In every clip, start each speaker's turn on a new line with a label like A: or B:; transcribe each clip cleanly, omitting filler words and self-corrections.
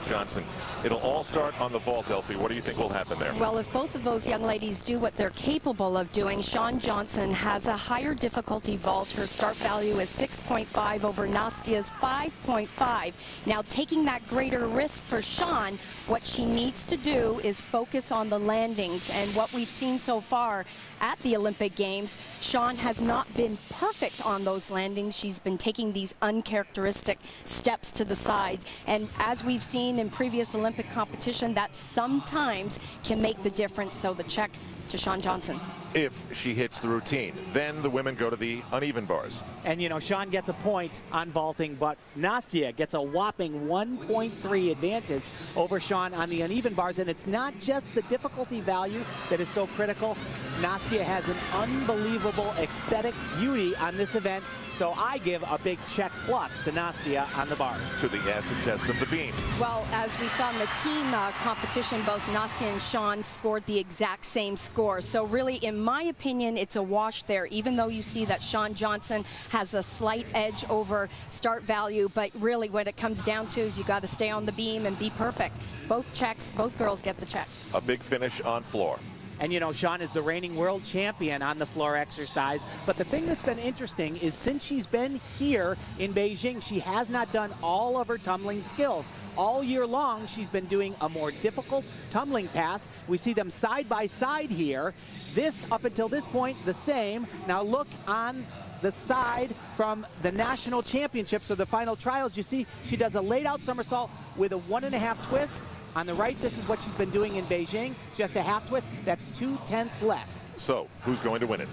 A: Johnson. It'll all start on the vault, Elfie. What do you think will happen there?
B: Well, if both of those young ladies do what they're capable of doing, Shawn Johnson has a higher difficulty vault. Her start value is 6.5 over Nastia's 5.5. Now, taking that greater risk for Shawn, what she needs to do is focus on the landings. And what we've seen so far at the Olympic Games, Shawn has not been perfect on those landings. She's been taking these uncharacteristic steps to the side. And as we've seen in previous Olympic competition, that sometimes can make the difference. So the check to Shawn Johnson.
A: If she hits the routine, then the women go to the uneven bars.
C: And you know, Shawn gets a point on vaulting, but Nastia gets a whopping 1.3 advantage over Shawn on the uneven bars. And it's not just the difficulty value that is so critical. Nastia has an unbelievable aesthetic beauty on this event. So I give a big check plus to Nastia on the bars.
A: To the acid test of the beam.
B: Well, as we saw in the team competition, both Nastia and Shawn scored the exact same score. So really, in my opinion, it's a wash there, even though you see that Shawn Johnson has a slight edge over start value. But really, what it comes down to is you got to stay on the beam and be perfect. Both checks, both girls get the check.
A: A big finish on floor.
C: And you know, Shawn is the reigning world champion on the floor exercise. But the thing that's been interesting is since she's been here in Beijing, she has not done all of her tumbling skills. All year long, she's been doing a more difficult tumbling pass. We see them side by side here. This, up until this point, the same. Now look on the side from the national championships or the final trials. You see she does a laid out somersault with a 1.5 twist. On the right, this is what she's been doing in Beijing, just a half twist. That's 2/10 less.
A: So, who's going to win it?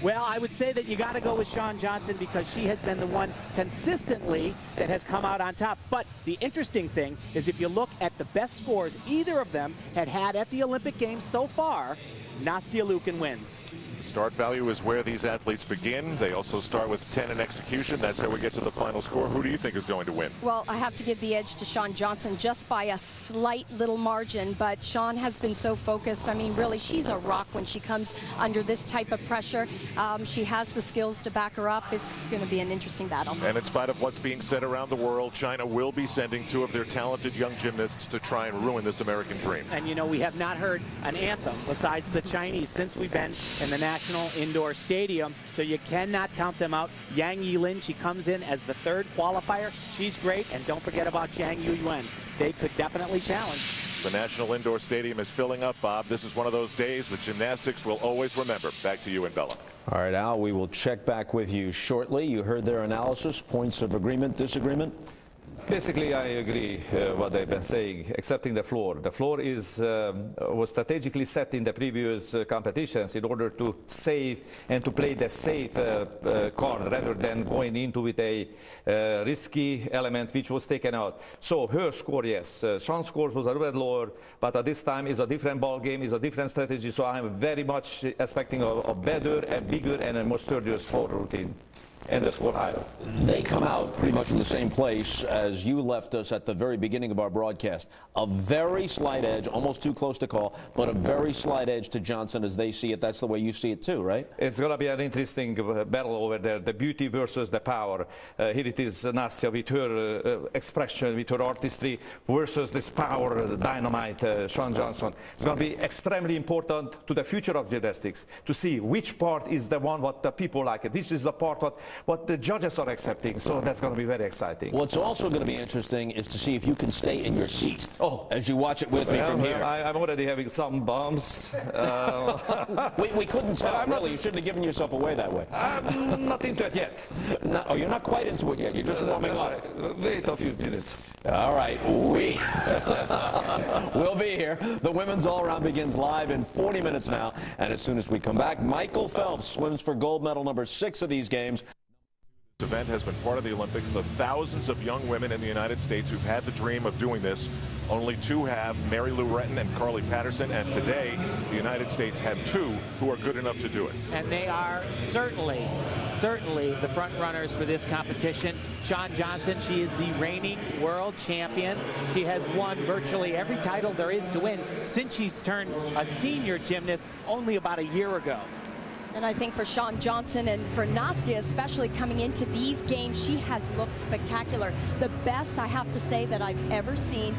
C: Well, I would say that you got to go with Shawn Johnson because she has been the one consistently that has come out on top. But the interesting thing is if you look at the best scores either of them had at the Olympic Games so far, Nastia Liukin wins.
A: Start value is where these athletes begin. They also start with 10 in execution. That's how we get to the final score. Who do you think is going to win?
B: Well, I have to give the edge to Shawn Johnson just by a slight little margin, but Shawn has been so focused. I mean, really, she's a rock when she comes under this type of pressure. She has the skills to back her up. It's going to be an interesting battle.
A: And in spite of what's being said around the world, China will be sending 2 of their talented young gymnasts to try and ruin this American dream.
C: And you know, we have not heard an anthem besides the Chinese since we've been in the National Indoor Stadium, so you cannot count them out. Yang Yilin, she comes in as the 3rd qualifier. She's great, and don't forget about Zhang Yuan. They could definitely challenge.
A: The National Indoor Stadium is filling up, Bob. This is one of those days that gymnastics will always remember. Back to you and Bella.
D: All right, Al, we will check back with you shortly. You heard their analysis, points of agreement, disagreement?
E: Basically, I agree what they've been saying, excepting the floor. The floor is was strategically set in the previous competitions in order to save and to play the safe card rather than going into with a risky element which was taken out. So her score, yes, Shawn's score was a little bit lower, but at this time is a different ball game, is a different strategy. So I'm very much expecting a better and bigger and a more sturdier floor routine. And the score higher.
D: They come out pretty much in the same place as you left us at the very beginning of our broadcast. A very slight edge, almost too close to call, but a very slight edge to Johnson as they see it. That's the way you see it too, right?
E: It's going to be an interesting battle over there, the beauty versus the power. Here it is Nastia with her expression, with her artistry versus this power, the dynamite, Shawn Johnson. It's going to be extremely important to the future of gymnastics to see which part is the one what the people like it. This is the part what the judges are accepting, so that's going to be very exciting.
D: What's also going to be interesting is to see if you can stay in your seat as you watch it with me from here.
E: I'm already having some bumps.
D: We couldn't tell, really. You shouldn't have given yourself away that way.
E: I'm not into it yet.
D: No, oh, you're not quite into it yet. You're just warming up.
E: Wait a few minutes.
D: All right. We'll be here. The women's all-around begins live in 40 minutes now. And as soon as we come back, Michael Phelps swims for gold medal number 6 of these games.
A: This event has been part of the Olympics. The thousands of young women in the United States who've had the dream of doing this, only 2 have, Mary Lou Retton and Carly Patterson, and today the United States have 2 who are good enough to do it.
C: And they are certainly the front runners for this competition. Shawn Johnson, she is the reigning world champion. She has won virtually every title there is to win since she's turned a senior gymnast only about a year ago.
B: And I think for Shawn Johnson and for Nastia, especially coming into these games, she has looked spectacular. The best, I have to say, that I've ever seen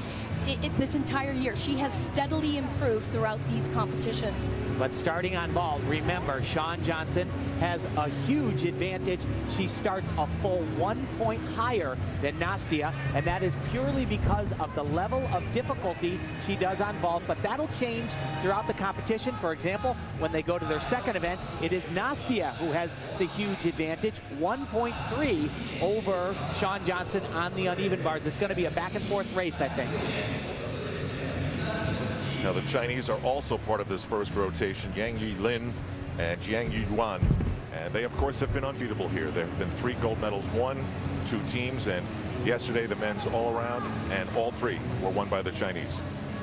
B: this entire year. She has steadily improved throughout these competitions.
C: But starting on vault, remember, Shawn Johnson has a huge advantage. She starts a full 1 point higher than Nastia, and that is purely because of the level of difficulty she does on vault. But that'll change throughout the competition. For example, when they go to their second event, it is Nastia who has the huge advantage, 1.3 over Shawn Johnson on the uneven bars. It's going to be a back and forth race, I think.
A: Now the Chinese are also part of this first rotation, Yang Yilin and Jiang Yuan, and they of course have been unbeatable here. There have been 3 gold medals won, 2 teams, and yesterday the men's all around, and all 3 were won by the Chinese.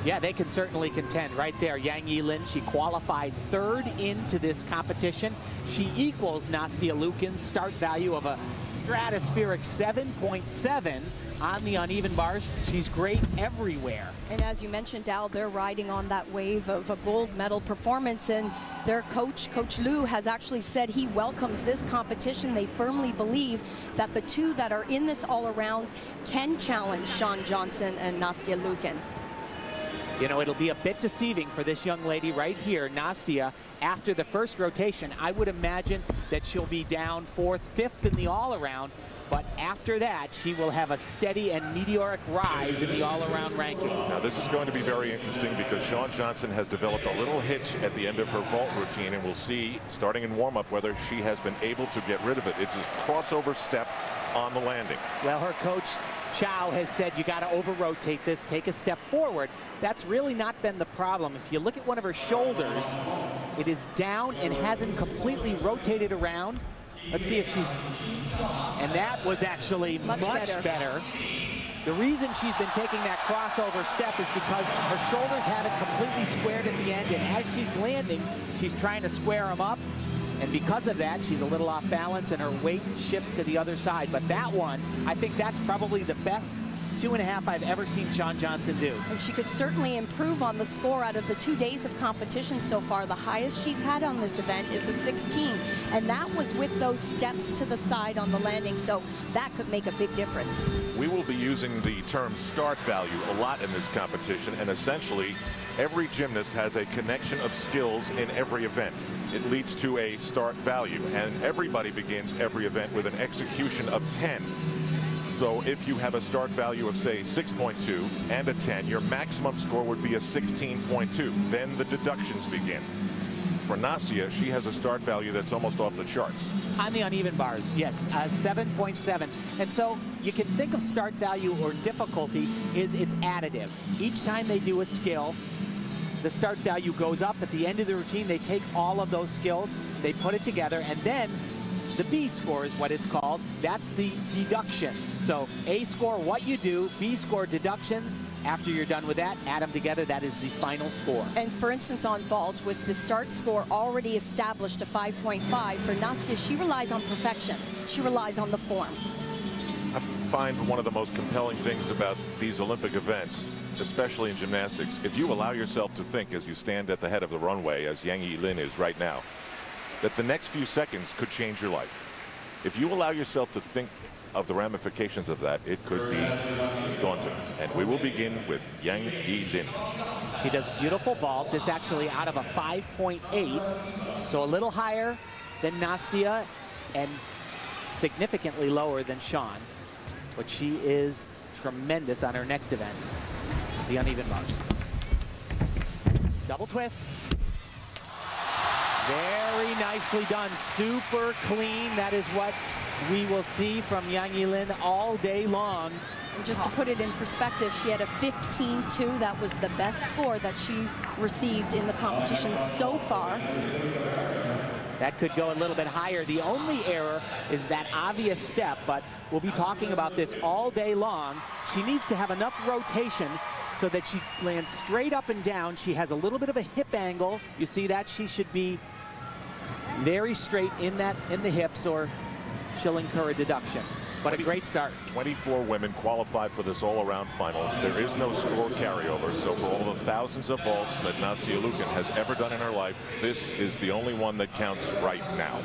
C: Yeah, they can certainly contend right there. Yang Yilin, she qualified 3rd into this competition. She equals Nastia Liukin's start value of a stratospheric 7.7 on the uneven bars. She's great everywhere.
B: And as you mentioned, Dal, they're riding on that wave of a gold medal performance, and their coach, Coach Liu, has actually said he welcomes this competition. They firmly believe that the 2 that are in this all-around can challenge Shawn Johnson and Nastia Liukin.
C: You know, it'll be a bit deceiving for this young lady right here, Nastia. After the first rotation, I would imagine that she'll be down 4th, 5th in the all-around. But after that, she will have a steady and meteoric rise in the all-around ranking.
A: Now, this is going to be very interesting because Shawn Johnson has developed a little hitch at the end of her vault routine, and we'll see, starting in warm-up, whether she has been able to get rid of it. It's a crossover step on the landing.
C: Well, her coach, Chow, has said you got to over-rotate this, take a step forward. That's really not been the problem. If you look at one of her shoulders, it is down and hasn't completely rotated around. Let's see if she's, and that was actually much better. The reason she's been taking that crossover step is because her shoulders haven't completely squared at the end, and as she's landing, she's trying to square them up. And because of that, she's a little off balance and her weight shifts to the other side. But that one, I think that's probably the best 2.5 I've ever seen Shawn Johnson do.
B: And she could certainly improve on the score. Out of the 2 days of competition so far, the highest she's had on this event is a 16. And that was with those steps to the side on the landing. So that could make a big difference.
A: We will be using the term start value a lot in this competition, and essentially every gymnast has a connection of skills in every event. It leads to a start value, and everybody begins every event with an execution of 10. So if you have a start value of, say, 6.2 and a 10, your maximum score would be a 16.2. Then the deductions begin. For Nastia, she has a start value that's almost off the charts.
C: On the uneven bars, yes, 7.7. And so you can think of start value or difficulty is it's additive. Each time they do a skill, the start value goes up. At the end of the routine, they take all of those skills, they put it together, and then the B score is what it's called. That's the deductions. So A score, what you do, B score, deductions. After you're done with that, add them together, that is the final score.
B: And for instance, on vault, with the start score already established, a 5.5, for Nastia, she relies on perfection. She relies on the form.
A: I find one of the most compelling things about these Olympic events, especially in gymnastics, if you allow yourself to think as you stand at the head of the runway, as Yang Yilin is right now, that the next few seconds could change your life. If you allow yourself to think of the ramifications of that, it could be daunting. And we will begin with Yang Yilin.
C: She does beautiful vault. This actually out of a 5.8, so a little higher than Nastia and significantly lower than Shawn. But she is tremendous on her next event, the uneven bars. Double twist. Very nicely done, super clean. That is what we will see from Yang Yilin all day long.
B: And just to put it in perspective, she had a 15.2. That was the best score that she received in the competition so far.
C: That could go a little bit higher. The only error is that obvious step, but we'll be talking about this all day long. She needs to have enough rotation so that she lands straight up and down. She has a little bit of a hip angle. You see that? She should be very straight in the hips, or she'll incur a deduction. But a great start.
A: 24 women qualified for this all-around final. There is no score carryover, so for all the thousands of vaults that Nastia Liukin has ever done in her life, this is the only one that counts right now.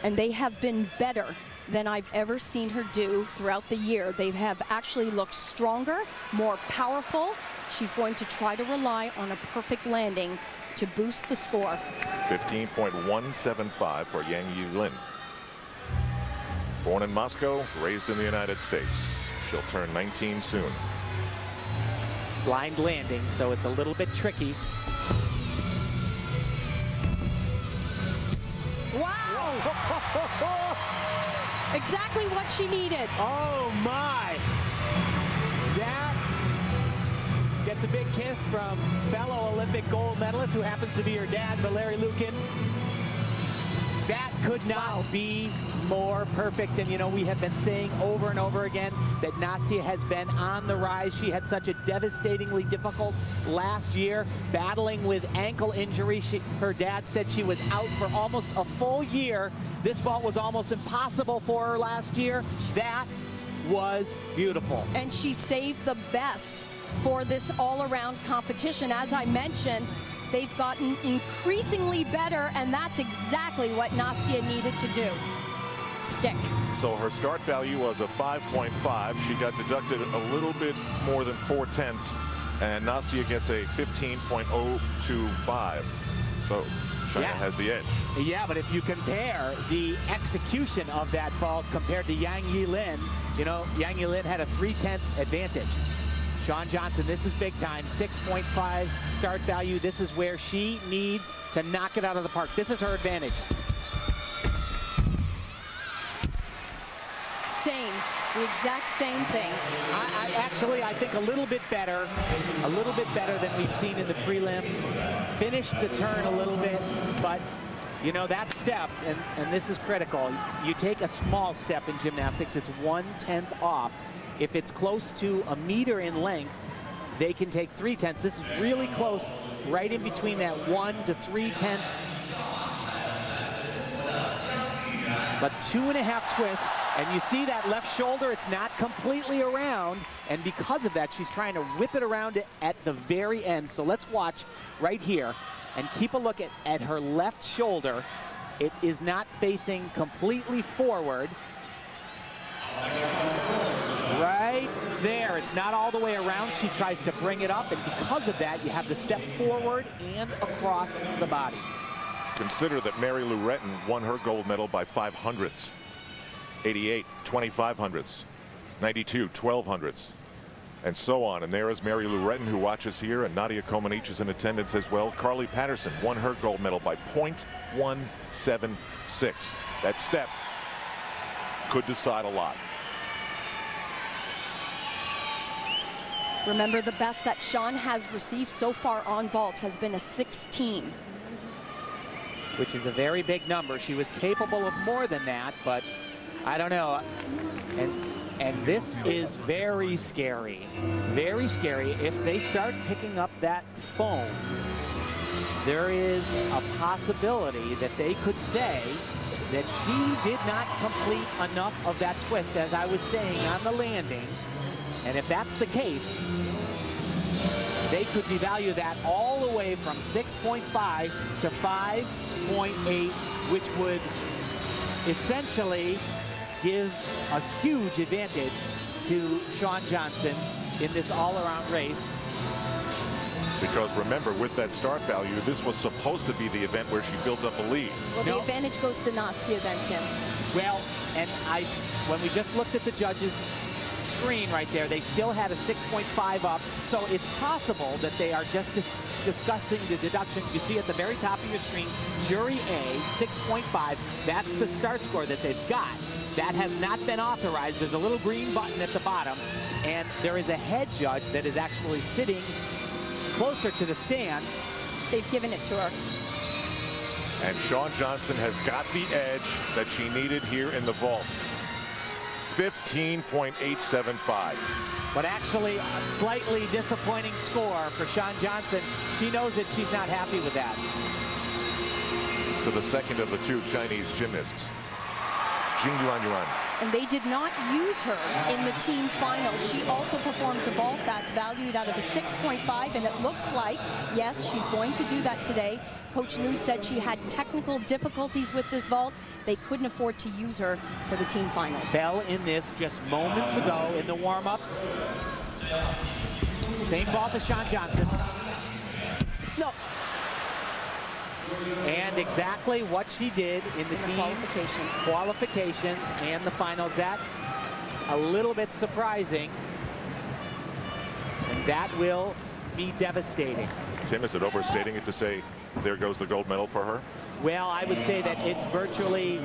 B: And they have been better than I've ever seen her do throughout the year. They have actually looked stronger, more powerful. She's going to try to rely on a perfect landing to boost the score.
A: 15.175 for Yang Yilin. Born in Moscow, raised in the United States. She'll turn 19 soon.
C: Blind landing, so it's a little bit tricky.
B: Wow! Exactly what she needed.
C: Oh my! That gets a big kiss from fellow Olympic gold medalist who happens to be her dad, Valeri Lukin. That could not be more perfect. And, you know, we have been saying over and over again that Nastia has been on the rise. She had such a devastatingly difficult last year, battling with ankle injury. Her dad said she was out for almost a full year. This vault was almost impossible for her last year. That was beautiful.
B: And she saved the best for this all-around competition. As I mentioned, they've gotten increasingly better, and that's exactly what Nastia needed to do. Stick.
A: So her start value was a 5.5. She got deducted a little bit more than 4/10, and Nastia gets a 15.025. So China has the edge.
C: Yeah, but if you compare the execution of that vault compared to Yang Yilin, you know, Yang Yilin had a 3/10 advantage. Shawn Johnson, this is big time, 6.5 start value. This is where she needs to knock it out of the park. This is her advantage.
B: Same, the exact same thing.
C: I think a little bit better than we've seen in the prelims. Finished the turn a little bit, but you know, that step, and this is critical. You take a small step in gymnastics, it's 1/10 off. If it's close to a meter in length, they can take 3/10. This is really close, right in between that 1 to 3/10. But 2.5 twists, and you see that left shoulder, it's not completely around, and because of that, she's trying to whip it around at the very end. So let's watch right here, and keep a look at her left shoulder. It is not facing completely forward. Right there, it's not all the way around. She tries to bring it up, and because of that, you have the step forward and across the body.
A: Consider that Mary Lou Retton won her gold medal by 5/100ths. 88, 25/100ths. 92, 12/100ths. And so on. And there is Mary Lou Retton, who watches here, and Nadia Comaneci is in attendance as well. Carly Patterson won her gold medal by 0.176. That step could decide a lot.
B: Remember, the best that Shawn has received so far on vault has been a 16.
C: Which is a very big number. She was capable of more than that, but I don't know. And this is very scary. Very scary. If they start picking up that foam, there is a possibility that they could say that she did not complete enough of that twist, as I was saying, on the landing. And if that's the case, they could devalue that all the way from 6.5 to 5.8, which would essentially give a huge advantage to Shawn Johnson in this all-around race.
A: Because remember, with that start value, this was supposed to be the event where she built up a lead.
B: Well, the advantage goes to Nastia then, Tim.
C: Well, and when we just looked at the judges' screen right there, they still had a 6.5 up, so it's possible that they are just discussing the deductions. You see at the very top of your screen, jury A, 6.5. That's the start score that they've got. That has not been authorized. There's a little green button at the bottom, and there is a head judge that is actually sitting closer to the stands.
B: They've given it to her.
A: And Shawn Johnson has got the edge that she needed here in the vault. 15.875.
C: But actually a slightly disappointing score for Shawn Johnson. She knows that she's not happy with that.
A: To the second of the two Chinese gymnasts, Jing Yuanyuan.
B: and they did not use her in the team final. She also performs a vault that's valued out of a 6.5, and it looks like, yes, she's going to do that today. Coach Lou said she had technical difficulties with this vault. They couldn't afford to use her for the team final.
C: Fell in this just moments ago in the warm-ups. Same vault as Shawn Johnson.
B: No.
C: And exactly what she did in the team qualifications and the finals. That a little bit surprising, and that will be devastating.
A: Tim, is it overstating it to say there goes the gold medal for her?
C: Well, I would say that it's virtually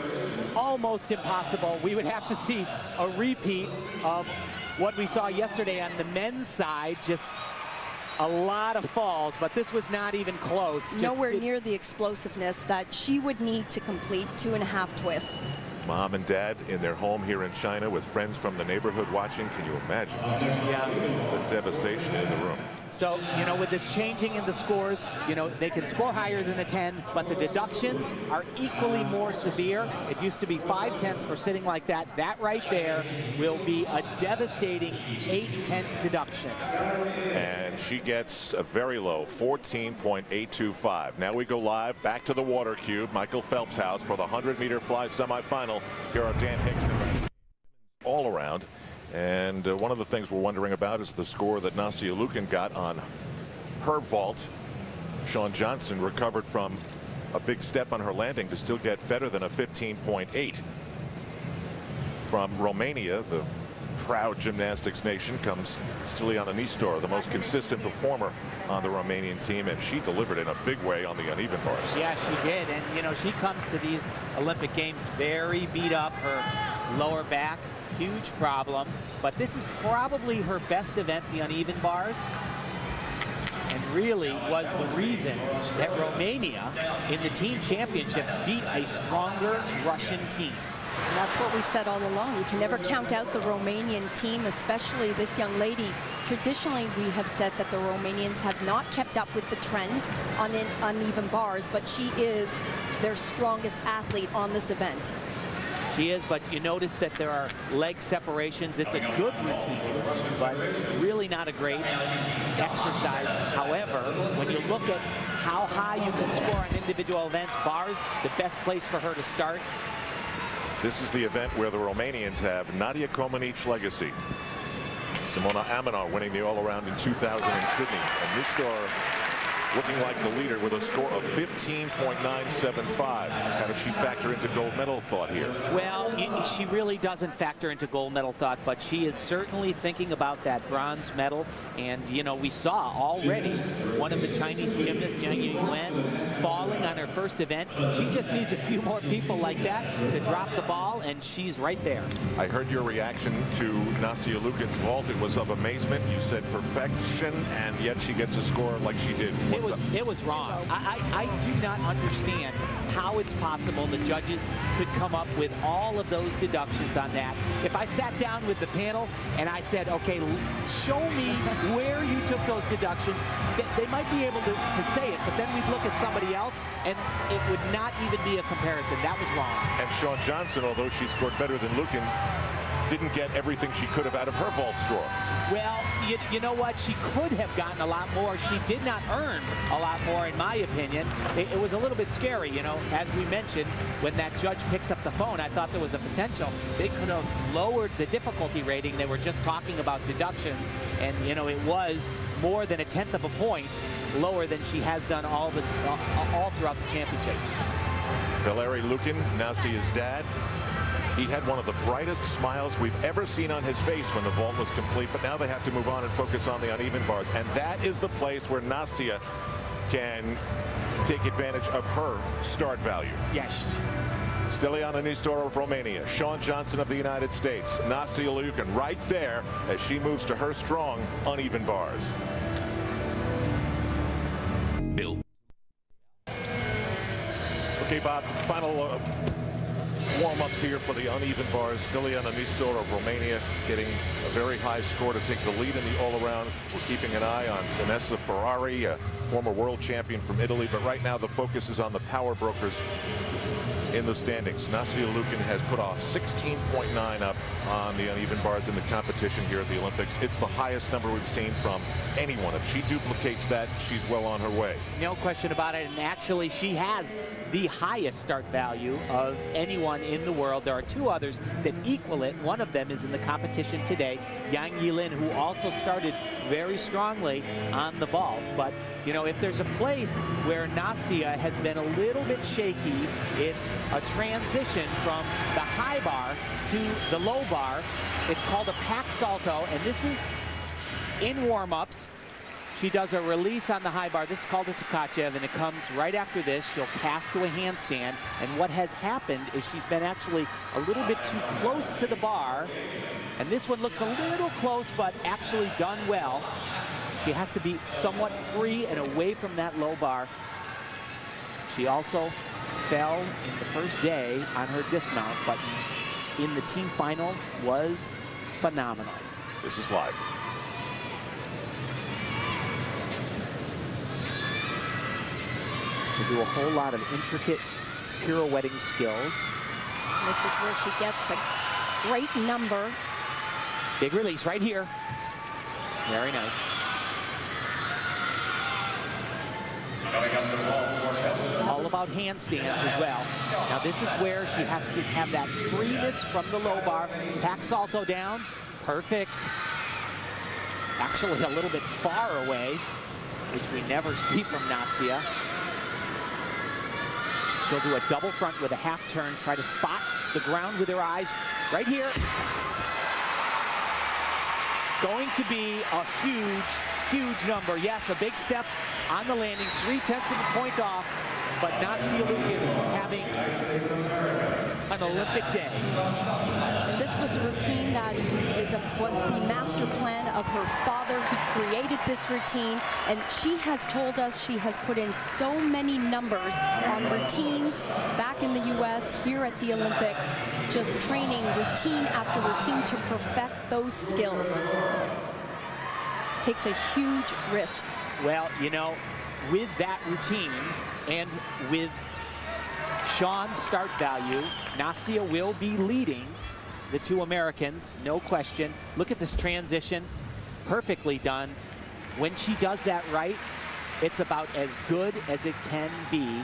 C: almost impossible. We would have to see a repeat of what we saw yesterday on the men's side. Just a lot of falls, but this was not even close.
B: Nowhere near the explosiveness that she would need to complete 2.5 twists.
A: Mom and dad in their home here in China with friends from the neighborhood watching. Can you imagine the devastation in the room?
C: So, you know, with this changing in the scores, you know, they can score higher than a 10, but the deductions are equally more severe. It used to be 5 tenths for sitting like that. That right there will be a devastating 8-10 deduction.
A: And she gets a very low 14.825. Now we go live back to the water cube, Michael Phelps' house, for the 100-meter fly semifinal. Here are Dan Hicks and all around. And one of the things we're wondering about is the score that Nastia Liukin got on her vault. Shawn Johnson recovered from a big step on her landing to still get better than a 15.8. From Romania, the proud gymnastics nation, comes Stiliana Nistor, the most consistent performer on the Romanian team, and she delivered in a big way on the uneven bars.
C: Yeah, she did. And, you know, she comes to these Olympic Games very beat up. Her lower back, huge problem, but this is probably her best event, the uneven bars, and really was the reason that Romania in the team championships beat a stronger Russian team.
B: And that's what we've said all along. You can never count out the Romanian team, especially this young lady. Traditionally, we have said that the Romanians have not kept up with the trends on uneven bars, but she is their strongest athlete on this event.
C: She is, but you notice that there are leg separations. It's a good routine, but really not a great exercise. However, when you look at how high you can score on individual events, bars, the best place for her to start.
A: This is the event where the Romanians have Nadia Comaneci legacy. Simona Ammann winning the all-around in 2000 in Sydney. And Nistor looking like the leader with a score of 15.975. How does she factor into gold medal thought here?
C: Well, she really doesn't factor into gold medal thought, but she is certainly thinking about that bronze medal. And, you know, we saw already one of the Chinese gymnasts, Jiang Yuan, falling on her first event. She just needs a few more people like that to drop the ball, and she's right there.
A: I heard your reaction to Nastia Liukin's vault. It was of amazement. You said perfection, and yet she gets a score like she did.
C: It was wrong. I do not understand how it's possible the judges could come up with all of those deductions on that. If I sat down with the panel and I said, okay, show me where you took those deductions, they might be able to say it, but then we'd look at somebody else and it would not even be a comparison. That was wrong.
A: And Shawn Johnson, although she scored better than Liukin, didn't get everything she could have out of her vault score.
C: Well, you know what? She could have gotten a lot more. She did not earn a lot more, in my opinion. It was a little bit scary, you know. As we mentioned, when that judge picks up the phone, I thought there was a potential. They could have lowered the difficulty rating. They were just talking about deductions, and, you know, it was more than 1/10 of a point lower than she has done all throughout the championships.
A: Valeri Liukin, Nastia's dad. He had one of the brightest smiles we've ever seen on his face when the vault was complete, but now they have to move on and focus on the uneven bars. And that is the place where Nastia can take advantage of her start value.
C: Yes.
A: Stiliana Nistor of Romania, Shawn Johnson of the United States, Nastia Liukin right there as she moves to her strong uneven bars.
D: Bill.
A: Okay, Bob, final warm-ups here for the uneven bars. Stiliana Nistor of Romania getting a very high score to take the lead in the all-around. We're keeping an eye on Vanessa Ferrari, a former world champion from Italy, but right now the focus is on the power brokers in the standings. Nastia Liukin has put a 16.9 up on the uneven bars in the competition here at the Olympics. It's the highest number we've seen from anyone. If she duplicates that, she's well on her way.
C: No question about it, and actually she has the highest start value of anyone in the world. There are two others that equal it. One of them is in the competition today, Yang Yilin, who also started very strongly on the vault. But, you know, if there's a place where Nastia has been a little bit shaky, it's a transition from the high bar to the low bar. It's called a pack salto, and this is in warm-ups. She does a release on the high bar. This is called a Tkachev, and it comes right after this. She'll cast to a handstand, and what has happened is she's been actually a little bit too close to the bar, and this one looks a little close, but actually done well. She has to be somewhat free and away from that low bar. She also fell in the first day on her dismount, but in the team final was phenomenal.
A: This is live.
C: They do a whole lot of intricate pirouetting skills.
B: This is where she gets a great number.
C: Big release right here. Very nice. All about handstands as well. Now this is where she has to have that freeness from the low bar. Pack salto down. Perfect. Actually a little bit far away, which we never see from Nastia. She'll do a double front with a half turn, try to spot the ground with her eyes right here. Going to be a huge, huge number. Yes, a big step on the landing, 0.3 of a point off, but Nastia Liukin having an Olympic day.
B: This was a routine that was the master plan of her father. He created this routine, and she has told us she has put in so many numbers on routines back in the U.S., here at the Olympics, just training routine after routine to perfect those skills. Takes a huge risk.
C: Well, you know, with that routine and with Sean's start value, Nastia will be leading the two Americans, no question. Look at this transition, perfectly done. When she does that right, it's about as good as it can be.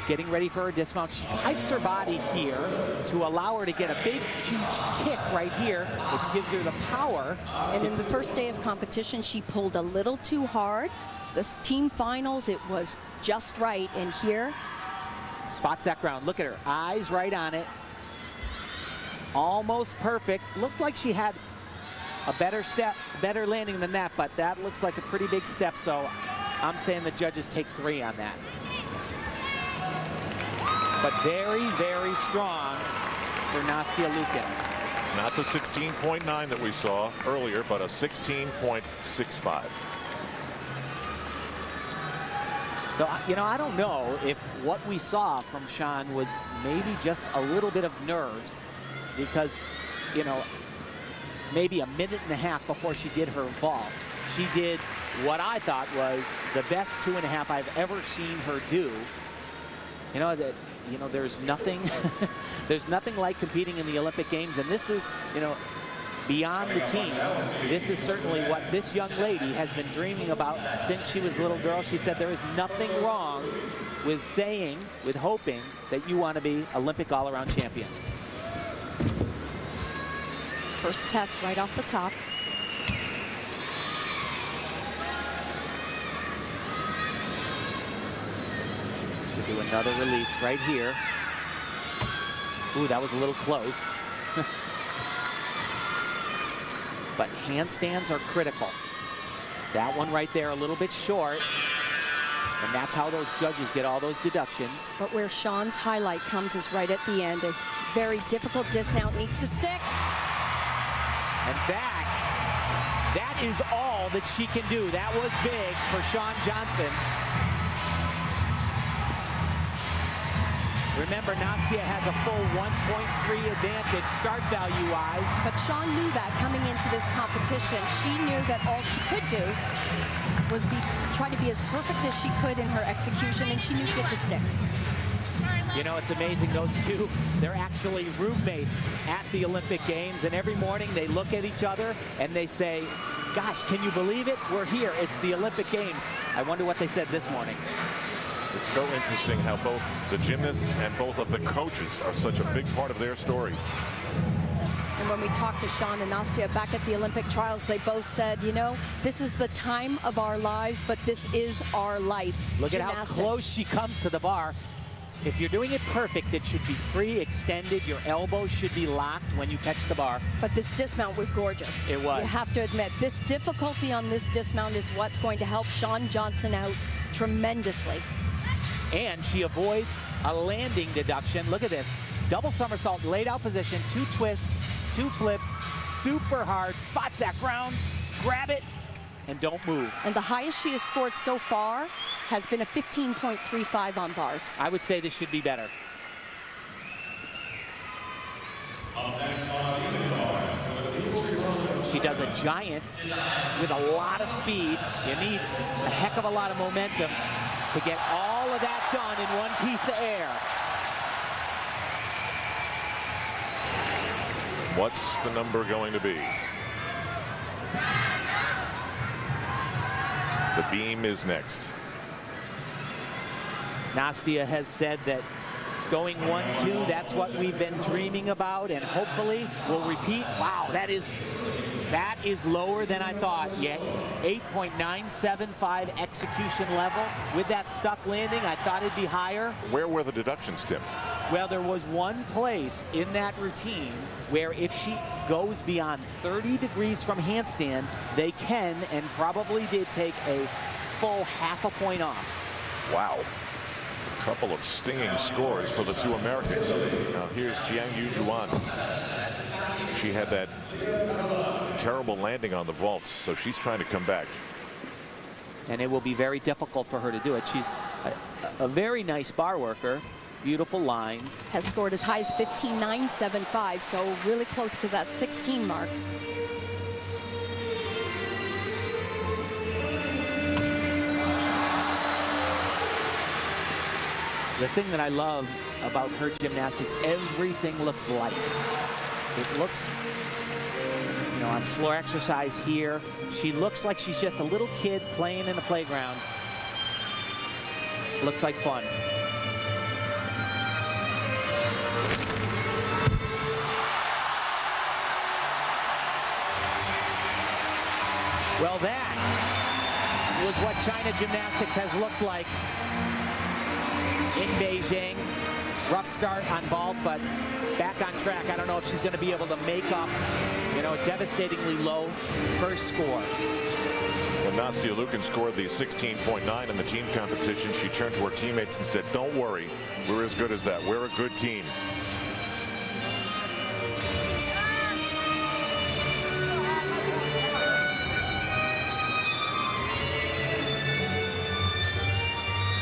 C: Getting ready for her dismount. She pikes her body here to allow her to get a big, huge kick right here, which gives her the power.
B: And in the first day of competition, she pulled a little too hard. The team finals, it was just right. And here,
C: spots that ground. Look at her, eyes right on it. Almost perfect. Looked like she had a better step, better landing than that, but that looks like a pretty big step. So I'm saying the judges take 3 on that. But very, very strong for Nastia Liukin.
A: Not the 16.9 that we saw earlier, but a 16.65.
C: So, you know, I don't know if what we saw from Sean was maybe just a little bit of nerves, because, you know, maybe a minute and a half before she did her vault, she did what I thought was the best 2.5 I've ever seen her do. You know, that, you know, there's nothing, there's nothing like competing in the Olympic Games, and this is, you know, beyond the team. This is certainly what this young lady has been dreaming about since she was a little girl. She said there is nothing wrong with saying, with hoping that you want to be Olympic all-around champion.
B: first test right off the top.
C: She'll do another release right here. Ooh, that was a little close. But handstands are critical. That one right there a little bit short. And that's how those judges get all those deductions.
B: But where Sean's highlight comes is right at the end. A very difficult dismount, needs to stick.
C: And that is all that she can do. That was big for Shawn Johnson. Remember, Nastia has a full 1.3 advantage start value-wise.
B: But Sean knew that coming into this competition. She knew that all she could do was try to be as perfect as she could in her execution, and she knew she had to stick.
C: You know, it's amazing, those two, they're actually roommates at the Olympic Games, and every morning they look at each other and they say, gosh, can you believe it? We're here. It's the Olympic Games. I wonder what they said this morning.
A: It's so interesting how both the gymnasts and both of the coaches are such a big part of their story.
B: And when we talked to Sean and Nastia back at the Olympic trials, they both said, you know, this is the time of our lives, but this is our life.
C: Look at how close she comes to the bar. If you're doing it perfect, it should be free, extended. Your elbows should be locked when you catch the bar.
B: But this dismount was gorgeous.
C: It was.
B: You have to admit, this difficulty on this dismount is what's going to help Shawn Johnson out tremendously.
C: And she avoids a landing deduction. Look at this. Double somersault, laid out position, 2 twists, 2 flips, super hard, spots that ground, grab it, and don't move.
B: And the highest she has scored so far has been a 15.35 on bars.
C: I would say this should be better. She does a giant with a lot of speed. You need a heck of a lot of momentum to get all of that done in one piece of air.
A: What's the number going to be? The beam is next.
C: Nastia has said that going 1-2, that's what we've been dreaming about, and hopefully we'll repeat. Wow, that is lower than I thought. Yet 8.975 execution level. With that stuck landing, I thought it'd be higher.
A: Where were the deductions, Tim?
C: Well, there was one place in that routine where if she goes beyond 30 degrees from handstand, they can and probably did take a full half a point off.
A: Wow. A couple of stinging scores for the two Americans. Now here's Jiang Yuan. She had that terrible landing on the vaults, so she's trying to come back.
C: And it will be very difficult for her to do it. She's a very nice bar worker. Beautiful lines.
B: Has scored as high as 15.975, so really close to that 16 mark.
C: The thing that I love about her gymnastics, everything looks light. It looks, you know, on floor exercise here, she looks like she's just a little kid playing in the playground. Looks like fun. Well, that was what China gymnastics has looked like in Beijing. Rough start on vault, but back on track. I don't know if she's going to be able to make up, you know, a devastatingly low first score.
A: When Nastia Liukin scored the 16.9 in the team competition, she turned to her teammates and said, "Don't worry, we're as good as that. We're a good team."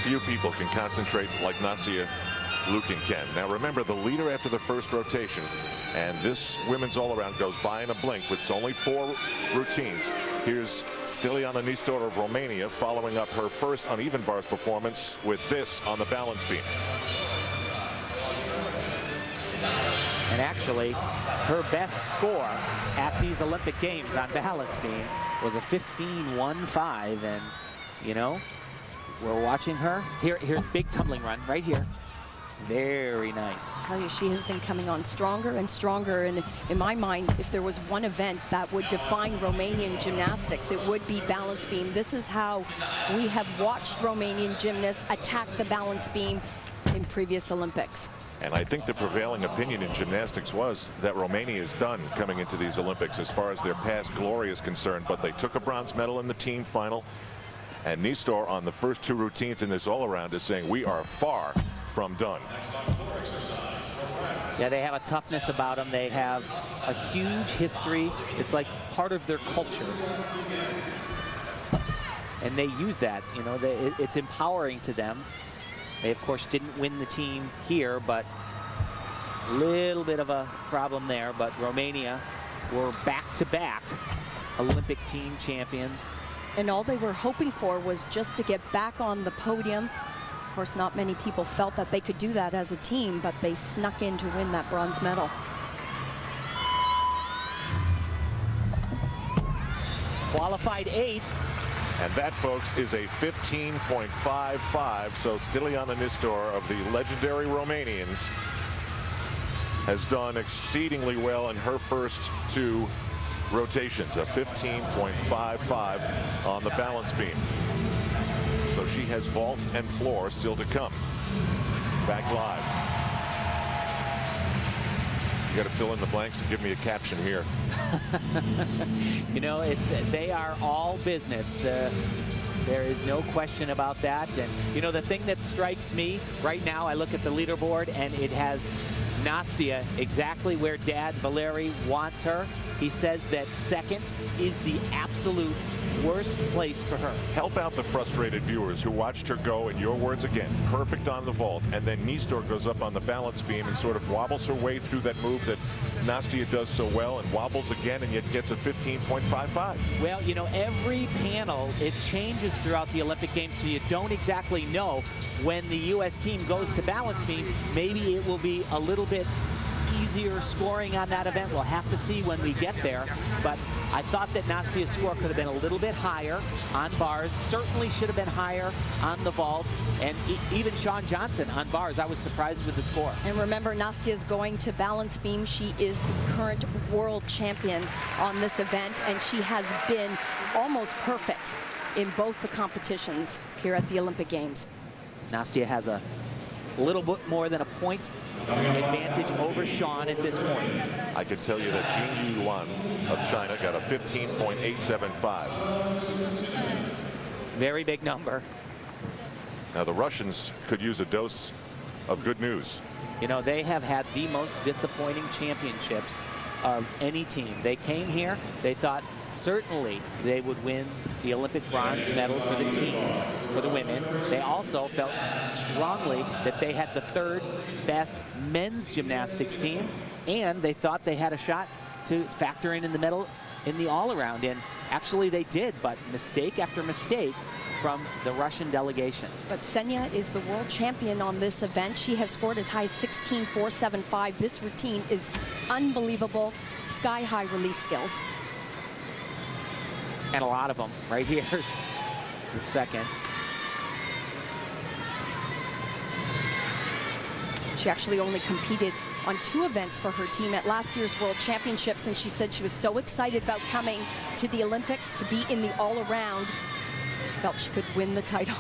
A: Few people can concentrate like Nastia Liukin can. Now remember, the leader after the first rotation, and this women's all-around goes by in a blink. It's only 4 routines. Here's Stiliana Nistor of Romania following up her first uneven bars performance with this on the balance beam.
C: And actually, her best score at these Olympic Games on balance beam was a 15.15, and you know, we're watching her. Here's big tumbling run right here. Very nice.
B: I tell you, she has been coming on stronger and stronger. And in my mind, if there was one event that would define Romanian gymnastics, it would be balance beam. This is how we have watched Romanian gymnasts attack the balance beam in previous Olympics.
A: And I think the prevailing opinion in gymnastics was that Romania is done coming into these Olympics as far as their past glory is concerned. But they took a bronze medal in the team final. And Nistor on the first 2 routines in this all-around is saying we are far from done.
C: Yeah, they have a toughness about them. They have a huge history. It's like part of their culture. And they use that, you know, it's empowering to them. They, of course, didn't win the team here, but a little bit of a problem there. But Romania were back-to-back Olympic team champions.
B: And all they were hoping for was just to get back on the podium course, not many people felt that they could do that as a team, but they snuck in to win that bronze medal.
C: Qualified 8th.
A: And that, folks, is a 15.55. So Stiliana Nistor of the legendary Romanians has done exceedingly well in her first 2 rotations, a 15.55 on the balance beam. So she has vault and floor still to come. Back live. You got to fill in the blanks and give me a caption here.
C: You know, they are all business. There is no question about that. And, you know, the thing that strikes me right now, I look at the leaderboard and it has Nastia exactly where Dad Valeri wants her. He says that second is the absolute worst place for her.
A: Help out the frustrated viewers who watched her go, in your words again, perfect on the vault, and then Nistor goes up on the balance beam and sort of wobbles her way through that move that Nastia does so well, and wobbles again and yet gets a 15.55.
C: Well, you know, every panel, it changes throughout the Olympic Games, so you don't exactly know when the U.S. team goes to balance beam. Maybe it will be a little bit easier scoring on that event. We'll have to see when we get there. But I thought that Nastia's score could have been a little bit higher on bars. Certainly should have been higher on the vault. And even Shawn Johnson on bars, I was surprised with the score.
B: And remember, Nastia's going to balance beam. She is the current world champion on this event, and she has been almost perfect in both the competitions here at the Olympic Games.
C: Nastia has a little bit more than a point advantage over Shawn at this point.
A: I can tell you that Jing Yuan of China got a 15.875.
C: Very big number.
A: Now the Russians could use a dose of good news.
C: You know, they have had the most disappointing championships of any team. They came here, they thought certainly they would win the Olympic bronze medal for the team, for the women. They also felt strongly that they had the 3rd best men's gymnastics team, and they thought they had a shot to factor in the medal in the all-around, and actually they did, but mistake after mistake from the Russian delegation.
B: But Senya is the world champion on this event. She has scored as high as 16.475. This routine is unbelievable, sky-high release skills.
C: And a lot of them right here for second.
B: She actually only competed on 2 events for her team at last year's World Championships, and she said she was so excited about coming to the Olympics to be in the all-around. Felt she could win the title.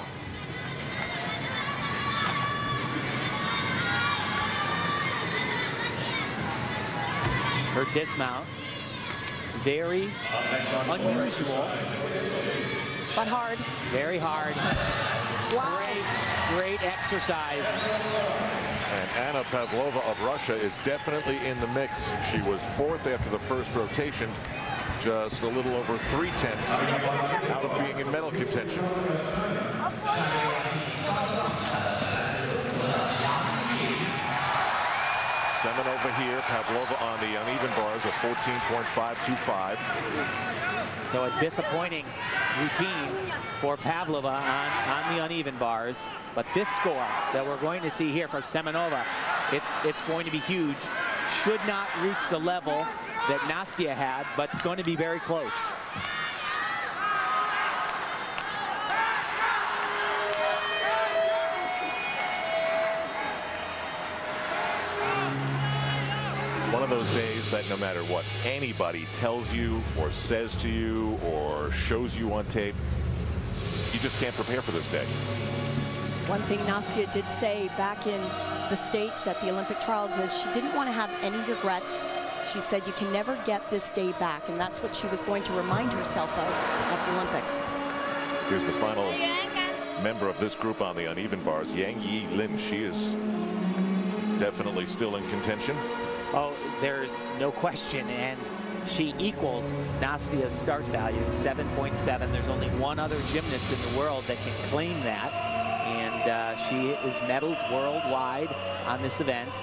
C: Her dismount, very unusual.
B: But hard.
C: Very hard.
B: Wow.
C: Great exercise.
A: And Anna Pavlova of Russia is definitely in the mix. She was 4th after the first rotation, just a little over 3/10 out of being in medal contention. Semenova here, Pavlova on the uneven bars of 14.525.
C: So a disappointing routine for Pavlova on the uneven bars. But this score that we're going to see here from Semenova, it's going to be huge. Should not reach the level that Nastia had, but it's going to be very close.
A: One of those days that no matter what anybody tells you or says to you or shows you on tape, you just can't prepare for this day.
B: One thing Nastia did say back in the States at the Olympic trials is she didn't want to have any regrets. She said you can never get this day back, and that's what she was going to remind herself of at the Olympics.
A: Here's the final member of this group on the uneven bars, Yang Yi Lin. She is definitely still in contention.
C: Oh, there's no question, and she equals Nastia's start value, 7.7. There's only one other gymnast in the world that can claim that, and she is medaled worldwide on this event.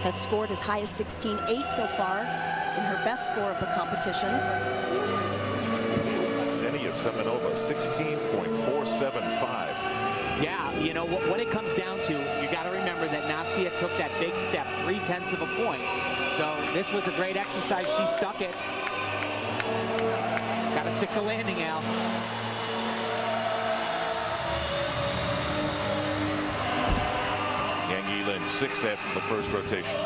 B: Has scored as high as 16.8 so far in her best score of the competitions.
A: Ksenia Semenova, 16.475.
C: Yeah, you know, what it comes down to, you got to remember that Nastia took that big step, 0.3 of a point. So this was a great exercise. She stuck it. Got to stick the landing, Al.
A: Yang Yilin, 6th after the first rotation.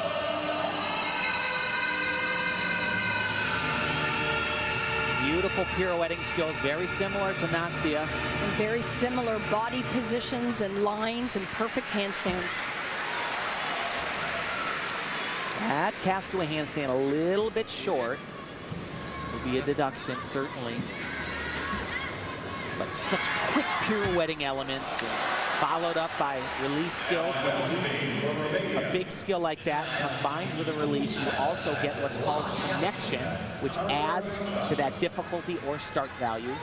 C: Beautiful pirouetting skills, very similar to Nastia.
B: And very similar body positions and lines and perfect handstands.
C: That castaway handstand a little bit short. Will be a deduction, certainly. But such quick pirouetting elements, followed up by release skills. When you do a big skill like that, combined with a release, you also get what's called connection, which adds to that difficulty or start value.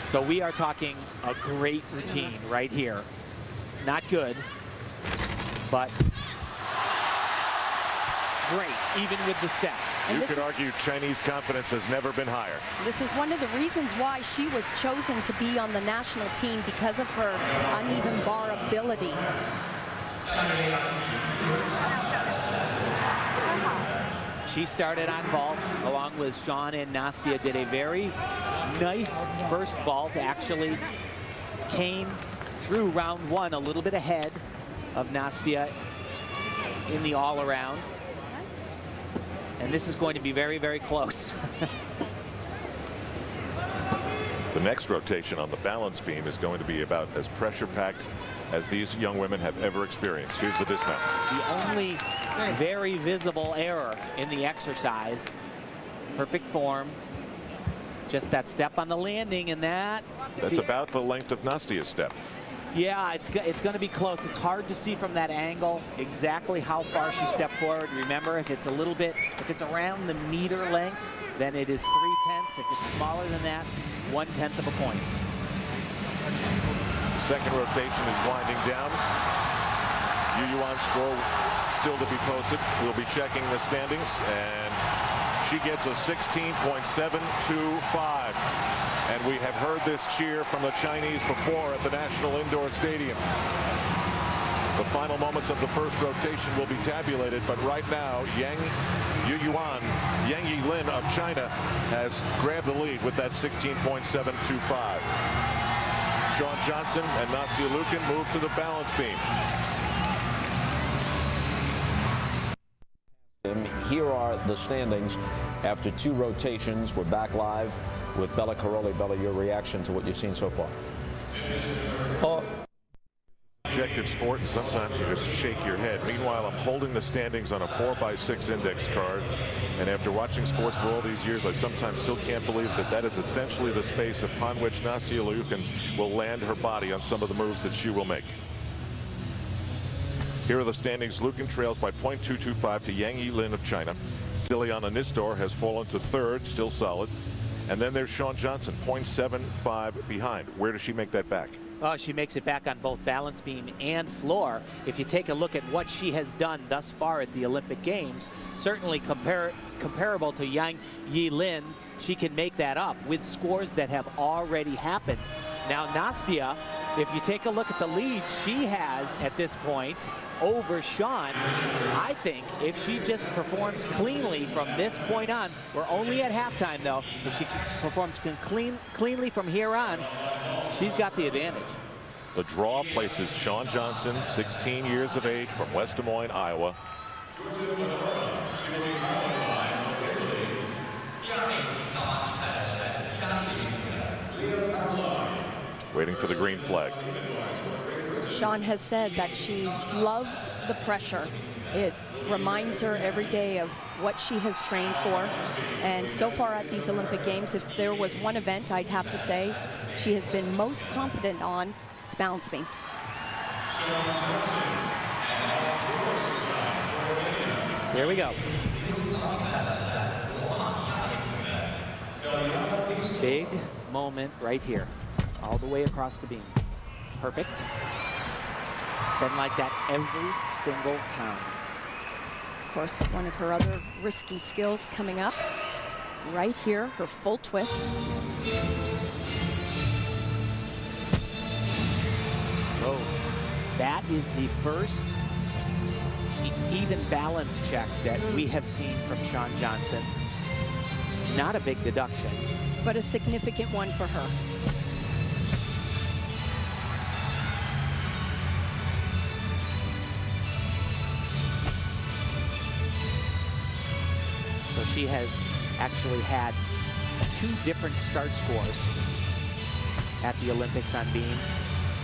C: So we are talking a great routine right here. Not good, but great, even with the step.
A: You could argue Chinese confidence has never been higher.
B: This is one of the reasons why she was chosen to be on the national team, because of her uneven bar ability.
C: She started on vault along with Sean, and Nastia did a very nice first vault. Actually came through round one a little bit ahead of Nastia in the all-around. And this is going to be very, very close.
A: The next rotation on the balance beam is going to be about as pressure-packed as these young women have ever experienced. Here's the dismount.
C: The only very visible error in the exercise. Perfect form. Just that step on the landing, and that's
A: about the length of Nastia's step.
C: Yeah, it's going to be close. It's hard to see from that angle exactly how far she stepped forward. Remember, if it's a little bit, if it's around the meter length, then it is 0.3. If it's smaller than that, 1/10 of a point.
A: Second rotation is winding down. Yu Yuan score still to be posted. We'll be checking the standings, and she gets a 16.725. And we have heard this cheer from the Chinese before at the National Indoor Stadium. The final moments of the first rotation will be tabulated, but right now, Yang Yilin of China has grabbed the lead with that 16.725. Shawn Johnson and Nastia Liukin move to the balance beam.
D: Here are the standings after 2 rotations. We're back live with Bela Karolyi. Bela, your reaction to what you've seen so far?
A: Objective sport, and sometimes you just shake your head. Meanwhile, I'm holding the standings on a 4x6 index card, and after watching sports for all these years, I sometimes still can't believe that that is essentially the space upon which Nastia Liukin will land her body on some of the moves that she will make. Here are the standings. Liukin trails by 0.225 to Yang Yilin of China. Stiliana Nistor has fallen to 3rd, still solid. And then there's Shawn Johnson, 0.75 behind. Where does she make that back?
C: Oh, she makes it back on both balance beam and floor. If you take a look at what she has done thus far at the Olympic Games, certainly comparable to Yang Yilin, she can make that up with scores that have already happened. Now, Nastia, if you take a look at the lead she has at this point over Sean, I think if she just performs cleanly from this point on, we're only at halftime though, if she performs cleanly from here on, she's got the advantage.
A: The draw places Shawn Johnson, 16 years of age, from West Des Moines, Iowa. Waiting for the green flag.
B: Shawn has said that she loves the pressure. It reminds her every day of what she has trained for. And so far at these Olympic Games, if there was one event I'd have to say she has been most confident on, it's balance beam.
C: Here we go. Big moment right here, all the way across the beam. Perfect. Been like that every single time.
B: Of course, one of her other risky skills coming up. right here, her full twist.
C: Oh, that is the first even balance check that we have seen from Shawn Johnson. Not a big deduction,
B: but a significant one for her.
C: So she has actually had 2 different start scores at the Olympics on beam.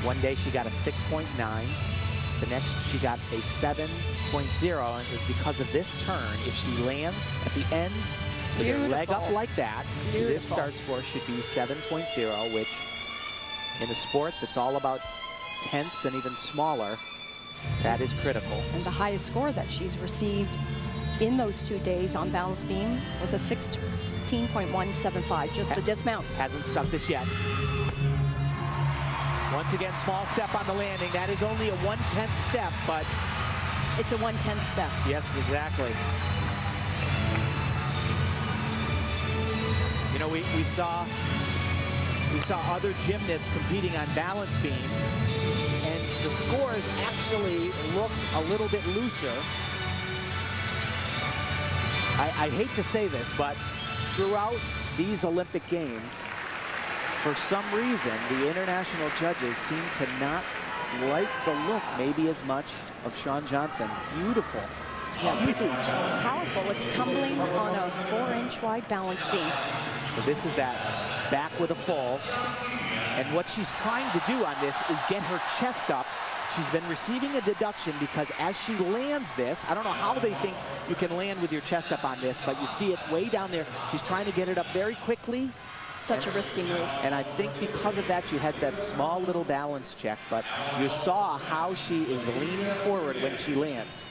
C: One day she got a 6.9. The next she got a 7.0, and it was because of this turn. If she lands at the end with her leg up like that, this start score should be 7.0, which in a sport that's all about tenths and even smaller, that is critical.
B: And the highest score that she's received in those 2 days on balance beam was a 16.175, just the dismount.
C: Hasn't stuck this yet. Once again, small step on the landing. That is only a 1/10 step, but
B: it's a 1/10 step.
C: Yes, exactly. You know, we saw other gymnasts competing on balance beam, and the scores actually looked a little bit looser. I hate to say this, but throughout these Olympic Games, for some reason, the international judges seem to not like the look maybe as much of Shawn Johnson. Beautiful.
B: Yeah, huge. It's powerful. It's tumbling on a 4-inch wide balance beam.
C: So this is that back with a full. And what she's trying to do on this is get her chest up. She's been receiving a deduction because as she lands this, I don't know how they think you can land with your chest up on this, but you see it way down there. She's trying to get it up very quickly.
B: Such a risky move.
C: And I think because of that, she has that small little balance check, but you saw how she is leaning forward when she lands.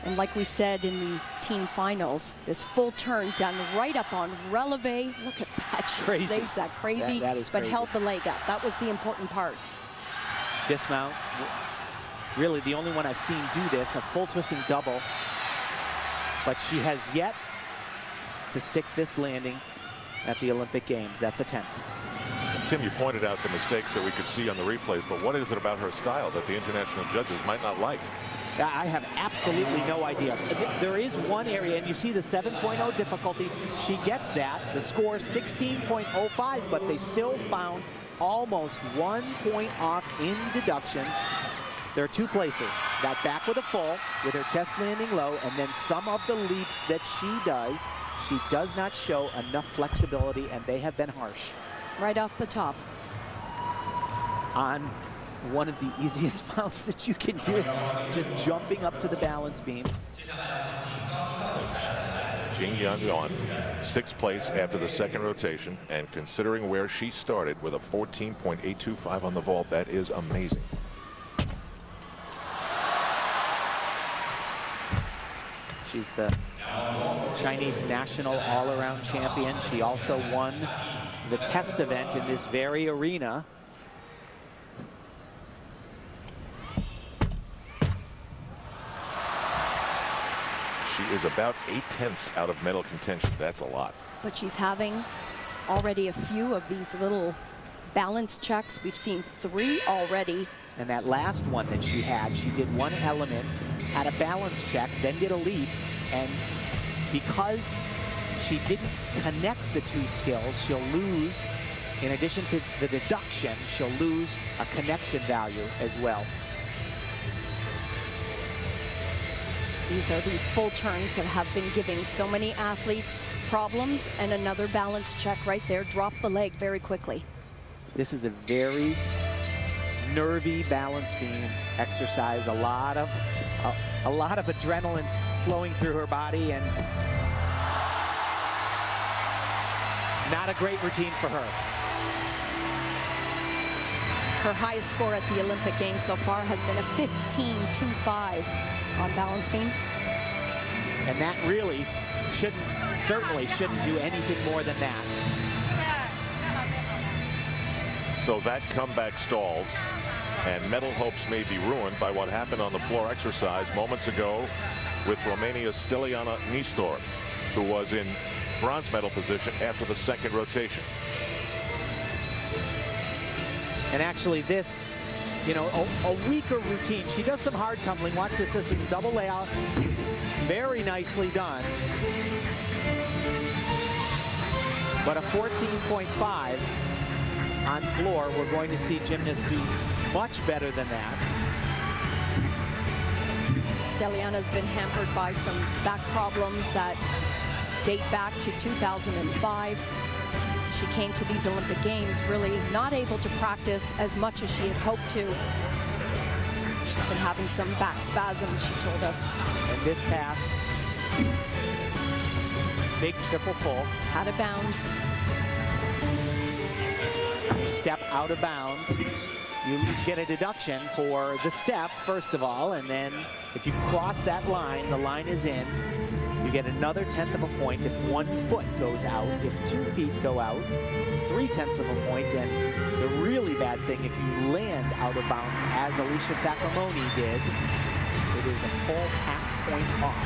B: And like we said in the team finals, this full turn done right up on releve. Look at that. She
C: crazy.
B: Saves that crazy,
C: that is
B: but
C: crazy.
B: held the leg up. That was the important part.
C: Dismount. Really the only one I've seen do this, a full twisting double. But she has yet to stick this landing at the Olympic Games. That's a 10th.
A: Tim, you pointed out the mistakes that we could see on the replays, but what is it about her style that the international judges might not like?
C: I have absolutely no idea. There is one area, and you see the 7.0 difficulty. She gets that. The score is 16.05, but they still found almost 1 point off in deductions. There are 2 places. That back with a full, with her chest landing low, and then some of the leaps that she does not show enough flexibility, and they have been harsh.
B: Right off the top.
C: On one of the easiest mounts that you can do, just jumping up to the balance beam.
A: Jing Yangyuan, 6th place after the 2nd rotation, and considering where she started with a 14.825 on the vault, that is amazing.
C: She's the Chinese national all-around champion. She also won the test event in this very arena.
A: She is about 8/10 out of medal contention. That's a lot.
B: But she's having already a few of these little balance checks. We've seen 3 already.
C: And that last one that she did one element, had a balance check, then did a leap, and because she didn't connect the 2 skills, she'll lose, in addition to the deduction, she'll lose a connection value as well.
B: These are these full turns that have been giving so many athletes problems, and another balance check right there. Drop the leg very quickly.
C: This is a very nervy balance beam exercise. A lot of adrenaline flowing through her body, and not a great routine for her.
B: Her highest score at the Olympic Games so far has been a 15.25 on balance beam.
C: And that really certainly shouldn't do anything more than that.
A: So that comeback stalls, and medal hopes may be ruined by what happened on the floor exercise moments ago with Romania's Stiliana Nistor. who was in bronze medal position after the second rotation.
C: And actually this, you know, a weaker routine. She does some hard tumbling. Watch this. This is a double layout. Very nicely done. But a 14.5 on floor. We're going to see gymnasts do much better than that.
B: Steliana's been hampered by some back problems that date back to 2005. She came to these Olympic Games really not able to practice as much as she had hoped to. She's been having some back spasms, she told us.
C: And this pass, big triple full.
B: Out of bounds.
C: You step out of bounds. You get a deduction for the step, first of all, and then if you cross that line, the line is in. You get another 1/10 of a point if 1 foot goes out. If 2 feet go out, 3/10 of a point. And the really bad thing, if you land out of bounds, as Alicia Sacramone did, it is a full half point off.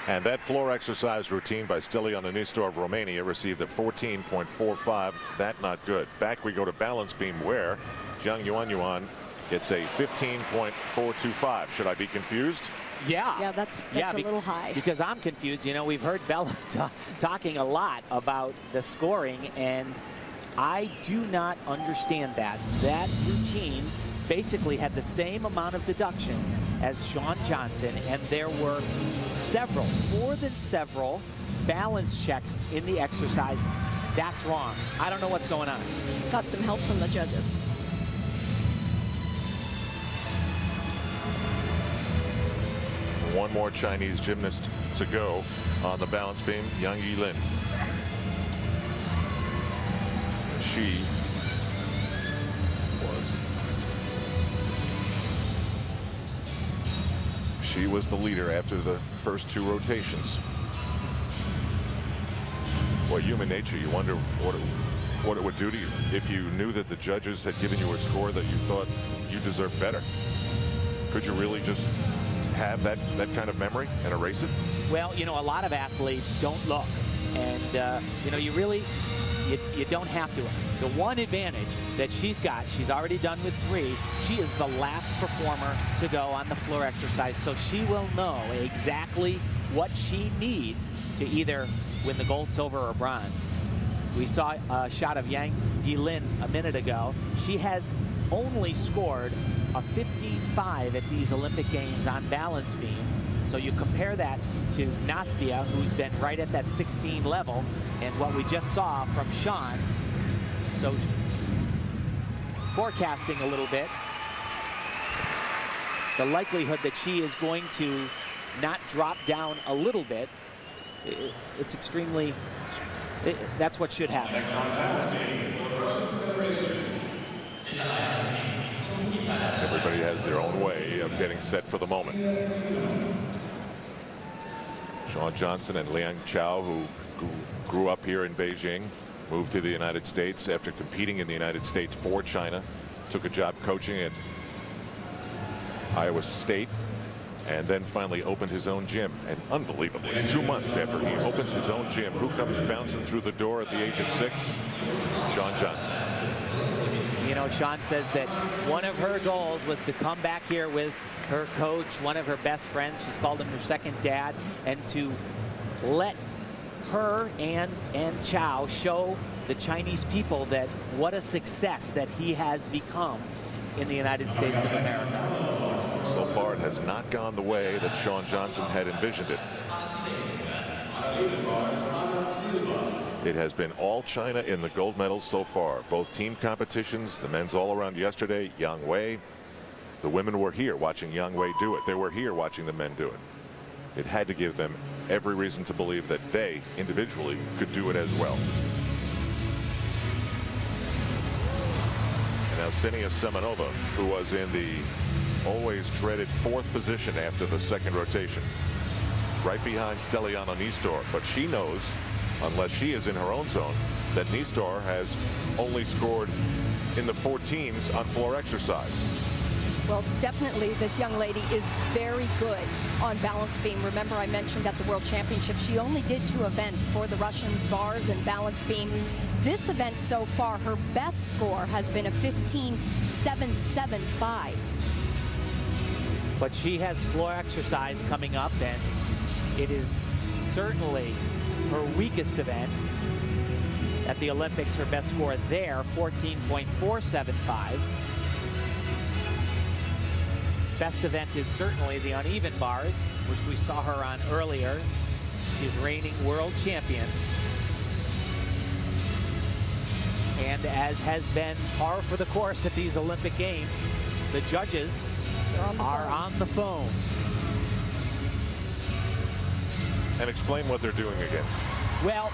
A: And that floor exercise routine by Steliana Nistor of Romania received a 14.45. That not good. Back we go to balance beam where Zhang Yuanyuan gets a 15.425. Should I be confused?
B: Yeah, that's a little high.
C: Because I'm confused. You know, we've heard Bella talking a lot about the scoring, and I do not understand that. That routine basically had the same amount of deductions as Shawn Johnson, and there were more than several balance checks in the exercise. That's wrong. I don't know what's going on.
B: It's got some help from the judges.
A: One more Chinese gymnast to go on the balance beam, Yang Yilin. She was the leader after the first 2 rotations. Well, human nature, you wonder what it would do to you if you knew that the judges had given you a score that you thought you deserved better. Could you really just have that kind of memory and erase it?
C: Well, you know, a lot of athletes don't look, and you know, you don't have to. The one advantage that she's got, she's already done with 3. She is the last performer to go on the floor exercise, so she will know exactly what she needs to either win the gold, silver, or bronze. We saw a shot of Yang Yilin a minute ago. She has only scored a 15.5 at these Olympic Games on balance beam. So you compare that to Nastia, who's been right at that 16 level, and what we just saw from Shawn. So forecasting a little bit, the likelihood that she is going to not drop down a little bit, it's extremely, that's what should happen.
A: Everybody has their own way of getting set for the moment. Shawn Johnson and Liang Chao, who grew up here in Beijing, moved to the United States after competing in the United States for China, took a job coaching at Iowa State, and then finally opened his own gym. And unbelievably, 2 months after he opens his own gym, who comes bouncing through the door at the age of 6? Shawn Johnson.
C: You know, Shawn says that one of her goals was to come back here with her coach, one of her best friends. She's called him her second dad, and to let her and Chao show the Chinese people that what a success that he has become in the United States of America.
A: So far, it has not gone the way that Shawn Johnson had envisioned it. It has been all China in the gold medals so far. Both team competitions, the men's all-around yesterday, Yang Wei. The women were here watching Yang Wei do it. They were here watching the men do it. It had to give them every reason to believe that they, individually, could do it as well. And now Now, Ksenia Semenova, who was in the always dreaded 4th position after the 2nd rotation, right behind Steliana Nistor, but she knows, unless she is in her own zone, that Nistor has only scored in the 14s on floor exercise.
B: Well, definitely this young lady is very good on balance beam. Remember, I mentioned at the World Championship, she only did 2 events for the Russians, bars and balance beam. This event so far, her best score has been a 15.775.
C: But she has floor exercise coming up, and it is certainly her weakest event. At the Olympics, her best score there, 14.475. Best event is certainly the uneven bars, which we saw her on earlier. She's reigning world champion. And as has been par for the course at these Olympic Games, the judges are on the phone.
A: And explain what they're doing again.
C: Well,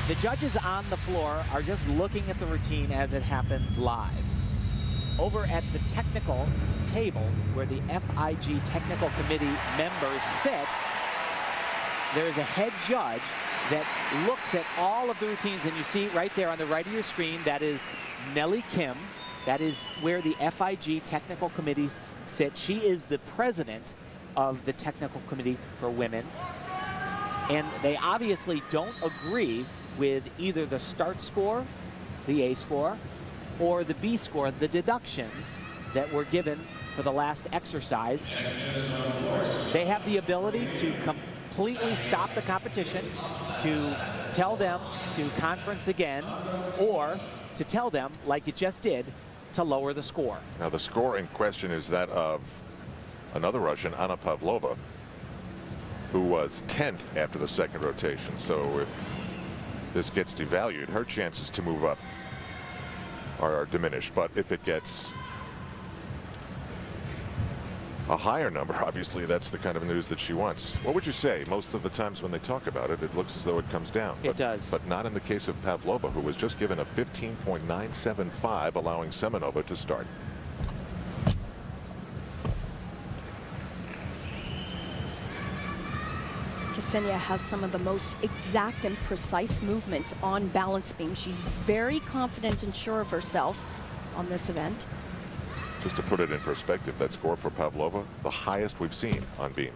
C: the judges on the floor are just looking at the routine as it happens live. Over at the technical table, where the FIG technical committee members sit, there is a head judge that looks at all of the routines, and you see right there on the right of your screen, that is Nellie Kim. That is where the FIG technical committees sit. She is the president of the technical committee for women. And they obviously don't agree with either the start score, the A score, or the B score, the deductions that were given for the last exercise. They have the ability to completely stop the competition, to tell them to conference again, or to tell them, like it just did, to lower the score.
A: Now, the score in question is that of another Russian, Anna Pavlova, who was 10th after the 2nd rotation. So if this gets devalued, her chances to move up are diminished. But if it gets a higher number, obviously that's the kind of news that she wants. What would you say? Most of the times when they talk about it, it looks as though it comes down.
C: It does.
A: But not in the case of Pavlova, who was just given a 15.975, allowing Semenova to start.
B: Ksenia has some of the most exact and precise movements on balance beam. She's very confident and sure of herself on this event.
A: Just to put it in perspective, that score for Pavlova, the highest we've seen on beam.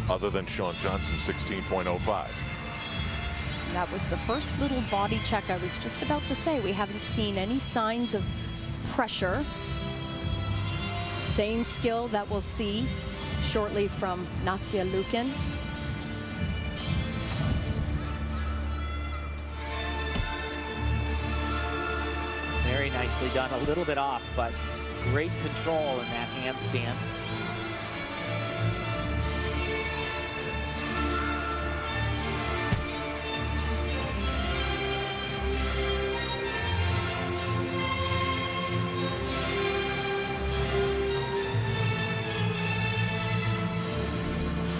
A: Other than Shawn Johnson, 16.05.
B: That was the first little body check I was just about to say. We haven't seen any signs of pressure. Same skill that we'll see shortly from Nastia Liukin.
C: Very nicely done, a little bit off, but great control in that handstand.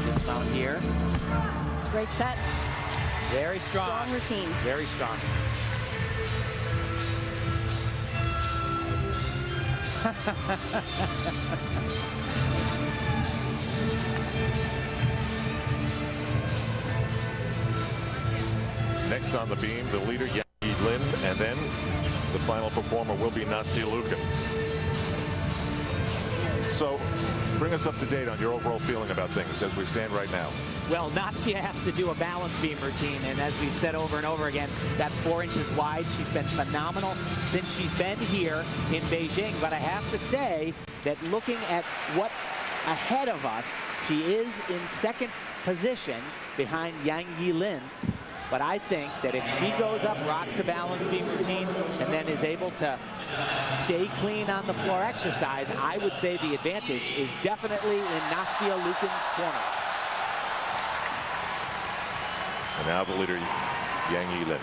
C: Dismount here.
B: It's a great set.
C: Very strong.
B: Strong routine.
C: Very strong.
A: Next on the beam, the leader, Yang Lin, and then the final performer will be Nastia Liukin. So, bring us up to date on your overall feeling about things as we stand right now.
C: Well, Nastia has to do a balance beam routine, and as we've said over and over again, that's 4 inches wide. She's been phenomenal since she's been here in Beijing, but I have to say that looking at what's ahead of us, she is in 2nd position behind Yang Lin. But I think that if she goes up, rocks the balance beam routine, and then is able to stay clean on the floor exercise, I would say the advantage is definitely in Nastia Liukin's corner.
A: And now the leader, Yang Lin.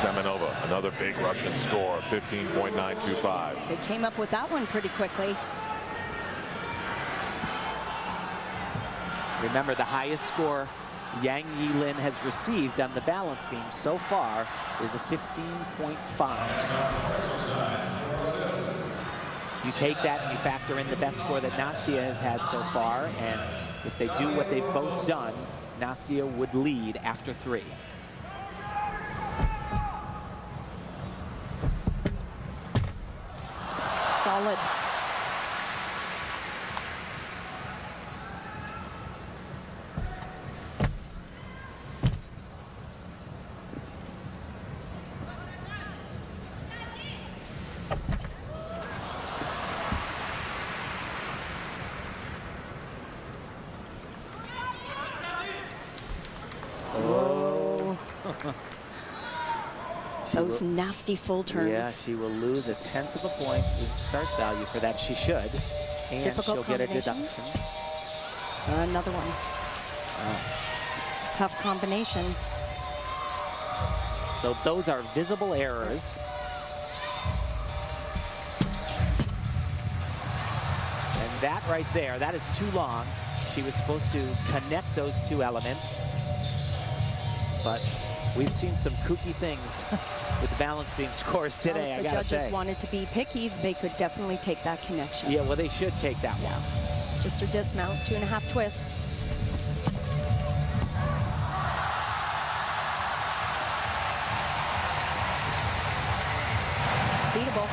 A: Semenova, another big Russian score, 15.925.
B: They came up with that one pretty quickly.
C: Remember, the highest score Yang Yilin has received on the balance beam so far is a 15.5. You take that and you factor in the best score that Nastia has had so far, and if they do what they've both done, Nastia would lead after 3.
B: Solid. Those nasty full turns.
C: Yeah, she will lose a 1/10 of a point in start value for that. She should. And
B: Difficult
C: she'll get a
B: combination.
C: deduction.
B: Another one. It's a tough combination.
C: So those are visible errors. And that right there, that is too long. She was supposed to connect those two elements. But we've seen some kooky things with the balance beam scores today,
B: Well,
C: I
B: if the
C: gotta say.
B: judges wanted to be picky, they could definitely take that connection.
C: Yeah, well, they should take that one.
B: Just her dismount, 2.5 twists. It's beatable.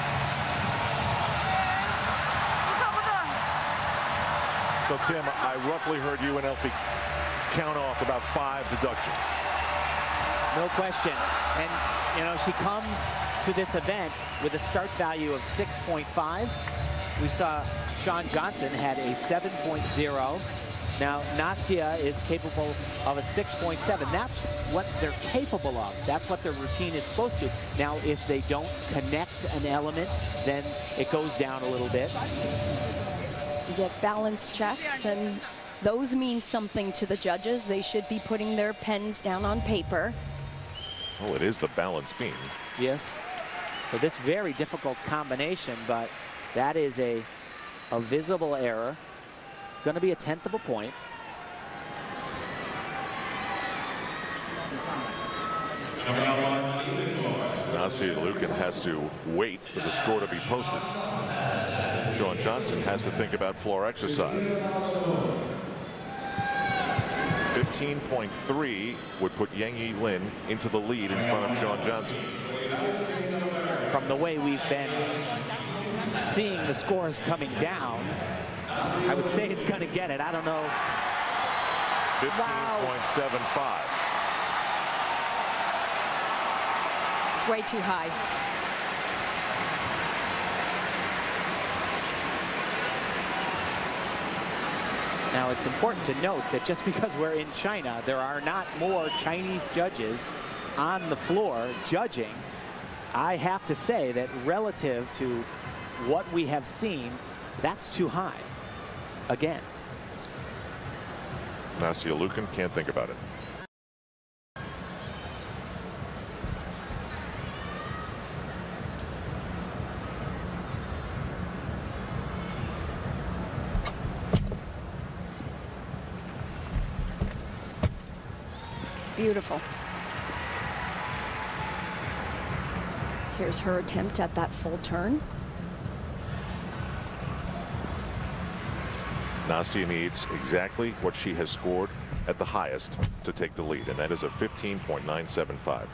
A: So, Tim, I roughly heard you and Elfie count off about 5 deductions.
C: No question. And, you know, she comes to this event with a start value of 6.5. We saw Shawn Johnson had a 7.0. Now, Nastia is capable of a 6.7. That's what they're capable of. That's what their routine is supposed to. Now, if they don't connect an element, then it goes down a little bit.
B: You get balance checks, and those mean something to the judges. They should be putting their pens down on paper.
A: Well, it is the balance beam.
C: Yes. So this very difficult combination, but that is a visible error. Going to be a 1/10 of a point.
A: Nastia Liukin has to wait for the score to be posted. Shawn Johnson has to think about floor exercise. 15.3 would put Yang Yilin into the lead in front of Shawn Johnson.
C: From the way we've been seeing the scores coming down, I would say it's going to get it. I don't know.
A: 15.75.
B: It's way too high.
C: Now, it's important to note that just because we're in China, there are not more Chinese judges on the floor judging. I have to say that relative to what we have seen, that's too high. Again.
A: Nastia Liukin can't think about it.
B: Beautiful. Here's her attempt at that full turn.
A: Nastia needs exactly what she has scored at the highest to take the lead, and that is a 15.975.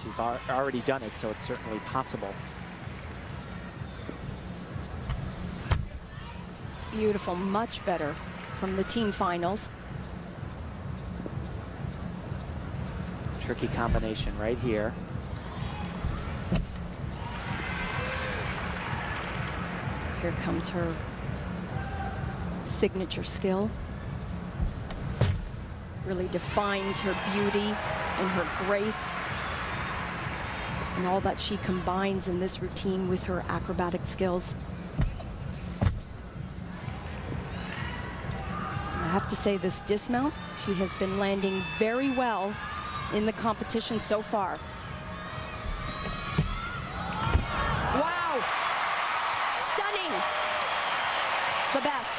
C: She's already done it, so it's certainly possible.
B: Beautiful, much better from the team finals.
C: Tricky combination right here.
B: Here comes her signature skill. Really defines her beauty and her grace and all that she combines in this routine with her acrobatic skills. I have to say, this dismount, she has been landing very well in the competition so far. Wow! Stunning! the best.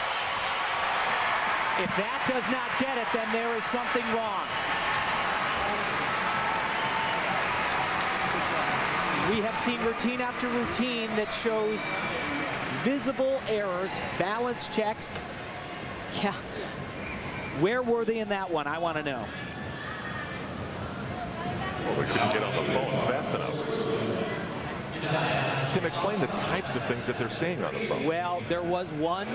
C: If that does not get it, then there is something wrong. We have seen routine after routine that shows visible errors, balance checks.
B: Yeah.
C: Where were they in that one? I want to know.
A: Well, they couldn't get on the phone fast enough. Tim, explain the types of things that they're saying on the phone.
C: Well, there was one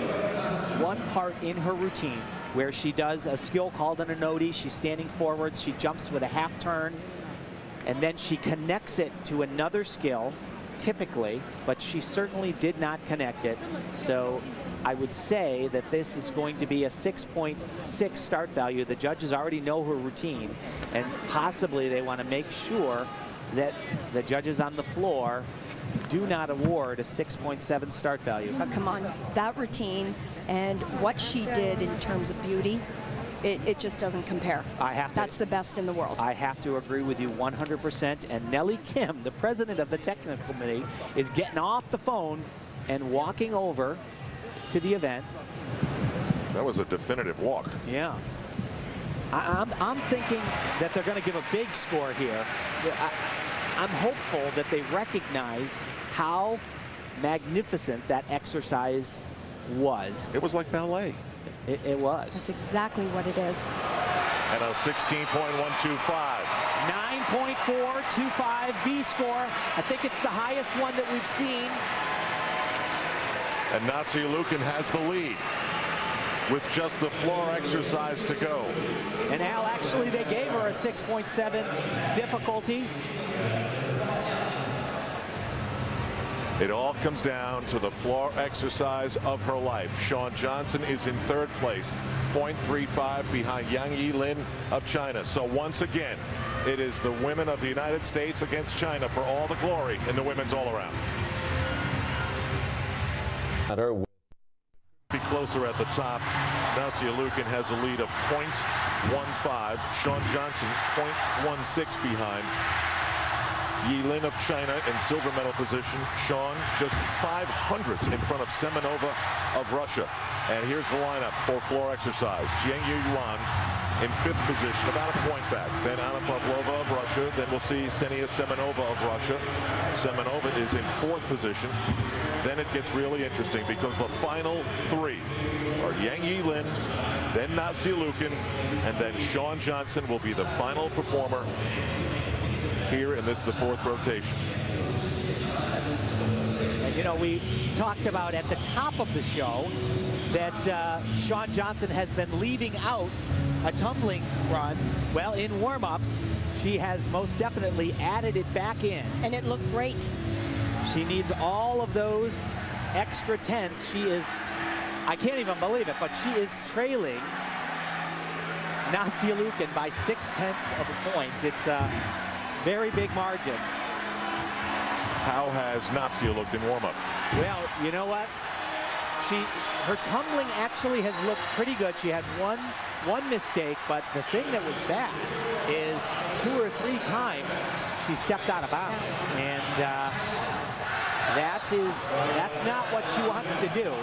C: part in her routine where she does a skill called an anodi. She's standing forward. She jumps with a half turn, and then she connects it to another skill, typically, but she certainly did not connect it. So I would say that this is going to be a 6.6 start value. The judges already know her routine, and possibly they want to make sure that the judges on the floor do not award a 6.7 start value.
B: But come on, that routine and what she did in terms of beauty, it just doesn't compare. That's the best in the world.
C: I have to agree with you 100%. And Nellie Kim, the president of the technical committee, is getting off the phone and walking over to the event.
A: That was a definitive walk.
C: Yeah. I'm thinking that they're going to give a big score here. I'm hopeful that they recognize how magnificent that exercise was.
A: It was like ballet.
C: It was.
B: That's exactly what it is.
A: And a 16.125.
C: 9.425 B score. I think it's the highest one that we've seen.
A: And Nastia Liukin has the lead with just the floor exercise to go.
C: And Al, actually, they gave her a 6.7 difficulty.
A: It all comes down to the floor exercise of her life. Shawn Johnson is in third place, 0.35 behind Yang Yilin of China. So once again, it is the women of the United States against China for all the glory in the women's all-around. Be closer at the top. Nastia Liukin has a lead of 0.15. Shawn Johnson 0.16 behind. Yilin of China in silver medal position. Shawn just 0.05 in front of Semenova of Russia. And here's the lineup for floor exercise. Jiang Yuan in 5th position, about a point back. Then Anna Pavlova of Russia. Then we'll see Ksenia Semenova of Russia. Semenova is in 4th position. Then it gets really interesting because the final 3 are Yang Yilin, then Nastia Liukin, and then Shawn Johnson will be the final performer here in this, the 4th rotation.
C: And you know, we talked about at the top of the show that Shawn Johnson has been leaving out a tumbling run. Well, in warm-ups, she has most definitely added it back in.
B: And it looked great.
C: She needs all of those extra tenths. She is, I can't even believe it, but she is trailing Nastia Liukin by 0.6 of a point. It's a very big margin.
A: How has Nastia looked in warm-up?
C: Well, you know what? Her tumbling actually has looked pretty good. She had one mistake, but the thing that was bad is 2 or 3 times she stepped out of bounds, and that's not what she wants to do.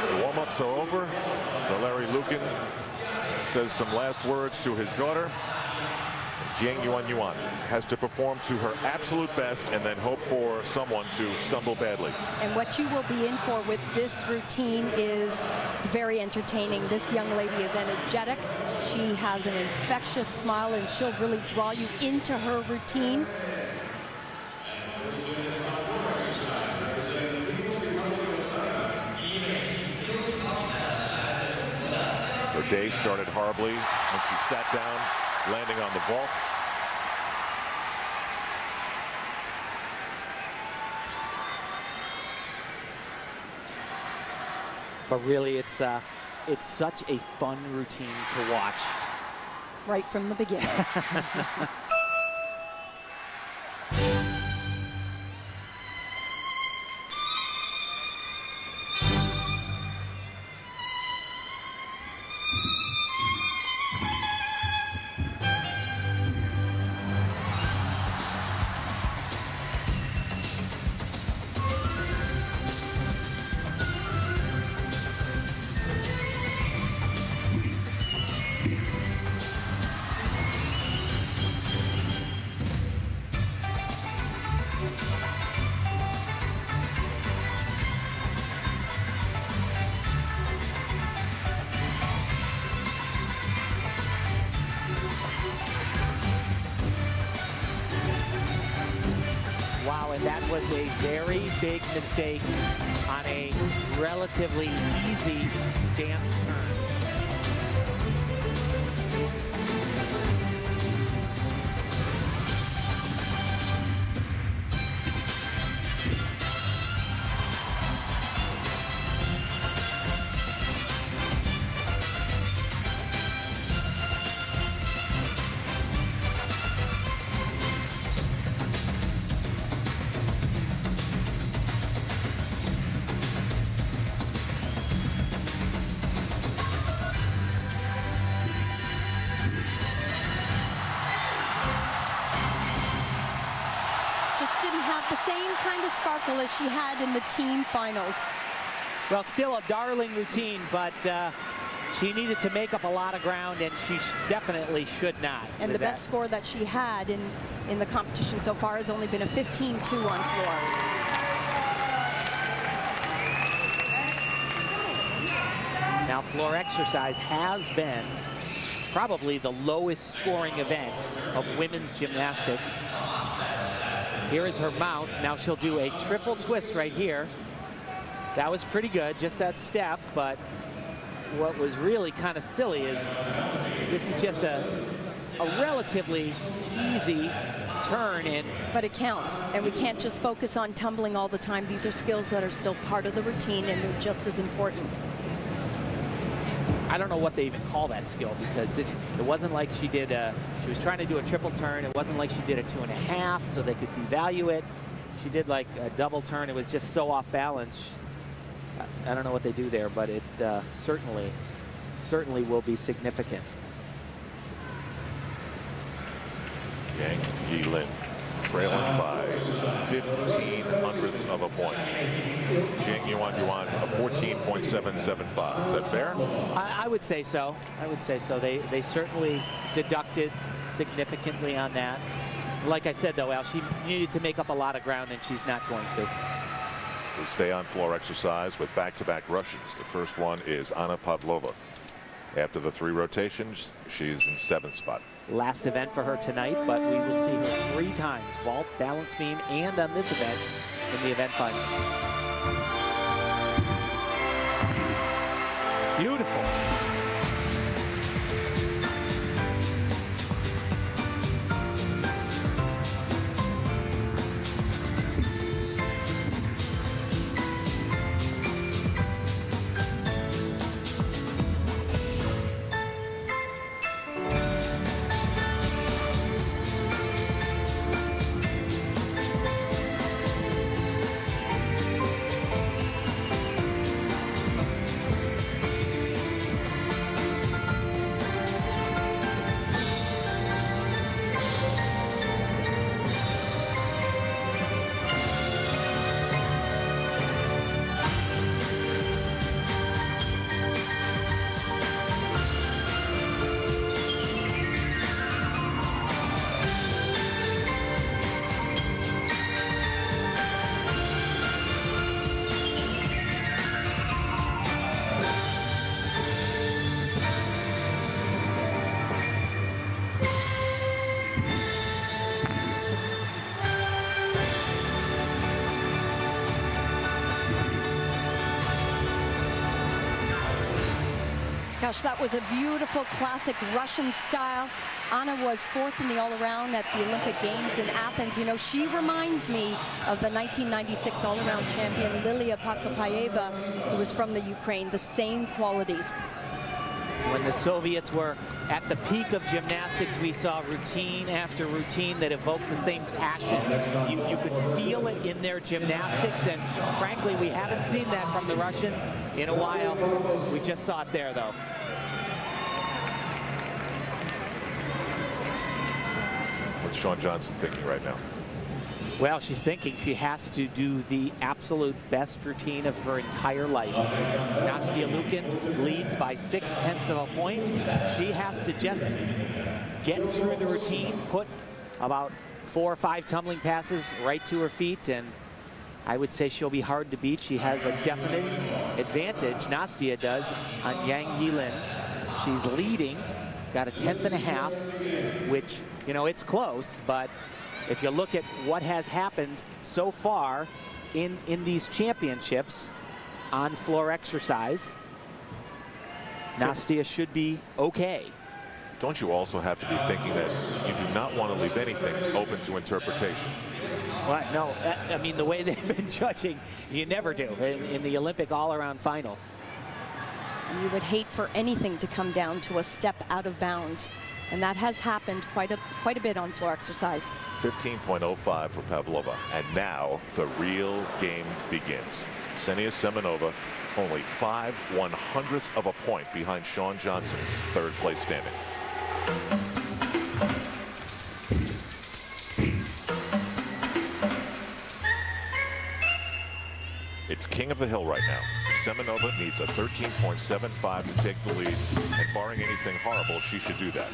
A: The warm-ups are over. Valeri Liukin says some last words to his daughter. Jiang Yuan has to perform to her absolute best and then hope for someone to stumble badly.
B: And what you will be in for with this routine is it's very entertaining. This young lady is energetic. She has an infectious smile, and she'll really draw you into her routine.
A: Her day started horribly when she sat down, landing on the vault.
C: But really, it's such a fun routine to watch.
B: Right from the beginning.
C: Wow, and that was a very big mistake on a relatively easy dance turn.
B: The same kind of sparkle as she had in the team finals.
C: Well, still a darling routine, but she needed to make up a lot of ground, and she definitely should not.
B: And the best score that she had in the competition so far has only been a 15-2 on floor.
C: Now, floor exercise has been probably the lowest scoring event of women's gymnastics. Here is her mount. Now she'll do a triple twist right here. That was pretty good, just that step, but what was really kind of silly is this is just a relatively easy turn in.
B: But it counts, and we can't just focus on tumbling all the time. These are skills that are still part of the routine, and they're just as important.
C: I don't know what they even call that skill, because it wasn't like she did she was trying to do a triple turn. It wasn't like she did a 2.5 so they could devalue it. She did like a double turn. It was just so off balance. I don't know what they do there, but it certainly will be significant.
A: Yang Yi-Lin trailing by 0.15 of a point. Jing Yuan a 14.775. Is that fair?
C: I would say so. I would say so. They certainly deducted significantly on that. Like I said, though, Al, she needed to make up a lot of ground, and she's not going to.
A: We stay on floor exercise with back-to-back Russians. The first one is Anna Pavlova. After the 3 rotations, she's in 7th spot.
C: Last event for her tonight, but we will see her 3 times, vault, balance beam, and on this event in the event final. Beautiful.
B: Gosh, that was a beautiful classic Russian style. Anna was 4th in the all-around at the Olympic Games in Athens. You know, she reminds me of the 1996 all-around champion Lilia Pakapayeva, who was from the Ukraine. The same qualities.
C: When the Soviets were at the peak of gymnastics, we saw routine after routine that evoked the same passion. You could feel it in their gymnastics, and frankly, we haven't seen that from the Russians in a while. We just saw it there, though.
A: What's Shawn Johnson thinking right now?
C: Well, she's thinking she has to do the absolute best routine of her entire life. Nastia Liukin leads by 0.6 of a point. She has to just get through the routine, put about 4 or 5 tumbling passes right to her feet, and I would say she'll be hard to beat. She has a definite advantage, Nastia does, on Yang Yilin. She's leading, got a 10.5, which, you know, it's close, but if you look at what has happened so far in these championships on floor exercise, Nastia should be okay.
A: Don't you also have to be thinking that you do not want to leave anything open to interpretation?
C: Well, no, I mean, the way they've been judging, you never do in the Olympic all-around final.
B: And you would hate for anything to come down to a step out of bounds. And that has happened quite a bit on floor exercise.
A: 15.05 for Pavlova. And now the real game begins. Ksenia Semenova only 5/100ths of a point behind Shawn Johnson's third place standing. It's king of the hill right now. Semenova needs a 13.75 to take the lead, and barring anything horrible, she should do that.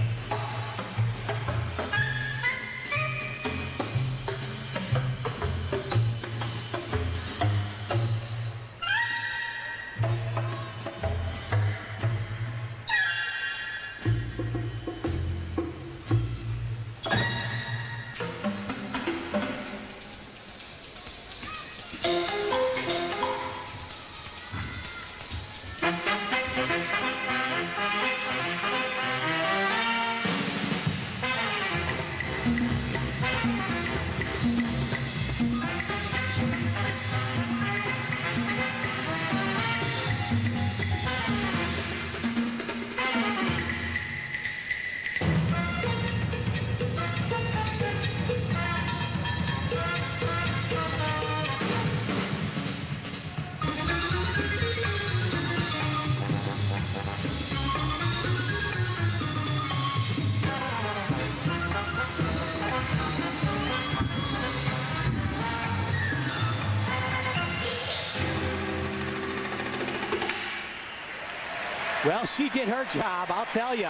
C: Well, she did her job, I'll tell you.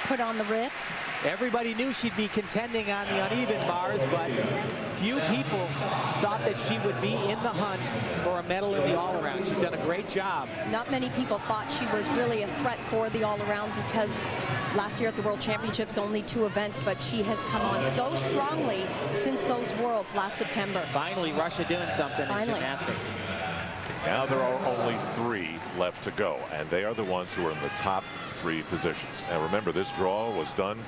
B: Put on the Ritz.
C: Everybody knew she'd be contending on the uneven bars, but few people thought that she would be in the hunt for a medal in the all-around. She's done a great job.
B: Not many people thought she was really a threat for the all-around because last year at the World Championships, only 2 events, but she has come on so strongly since those Worlds last September.
C: Finally, Russia doing something in gymnastics.
A: Now there are only 3 left to go, and they are the ones who are in the top 3 positions. And remember, this draw was done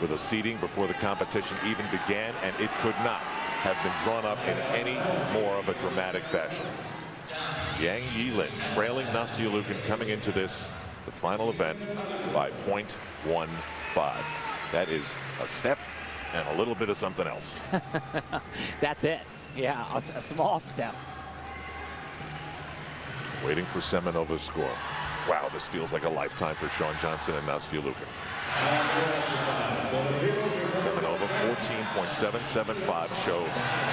A: with a seeding before the competition even began, and it could not have been drawn up in any more of a dramatic fashion. Yang Yilin trailing Nastia Liukin coming into this, the final event, by 0.15. That is a step and a little bit of something else.
C: That's it. Yeah, a small step.
A: Waiting for Semenova's score. Wow, this feels like a lifetime for Shawn Johnson and Nastia Liukin. Semenova 14.775 show.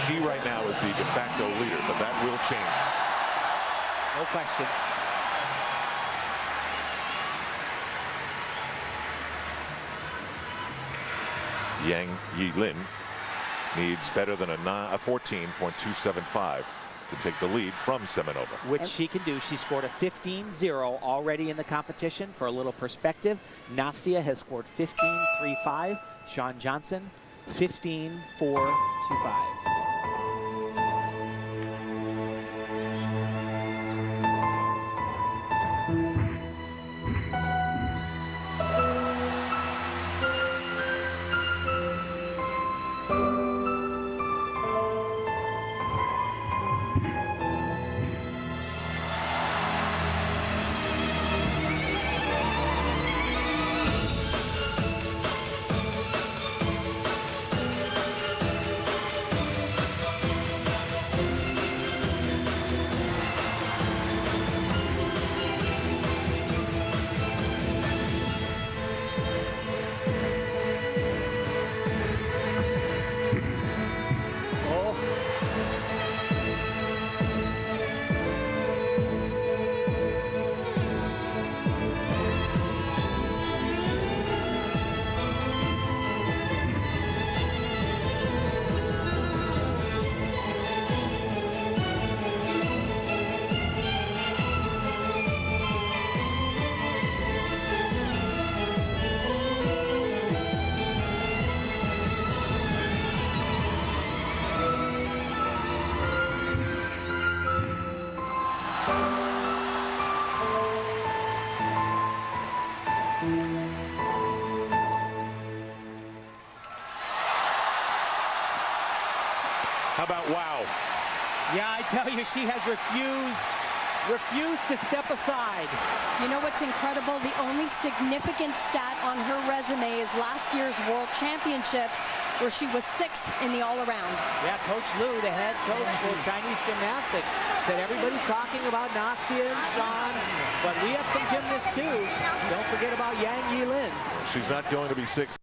A: She right now is the de facto leader, but that will change.
C: No question.
A: Yang Yilin needs better than a 14.275 to take the lead from Semenova.
C: Which she can do. She scored a 15-0 already in the competition. For a little perspective, Nastia has scored 15.35. Shawn Johnson, 15.425.
A: Wow.
C: Yeah, I tell you, she has refused to step aside.
B: You know what's incredible? The only significant stat on her resume is last year's World Championships, where she was 6th in the all-around.
C: Yeah, Coach Liu, the head coach for Chinese gymnastics, said everybody's talking about Nastia and Sean, but we have some gymnasts too. Don't forget about Yang Yilin.
A: She's not going to be 6th.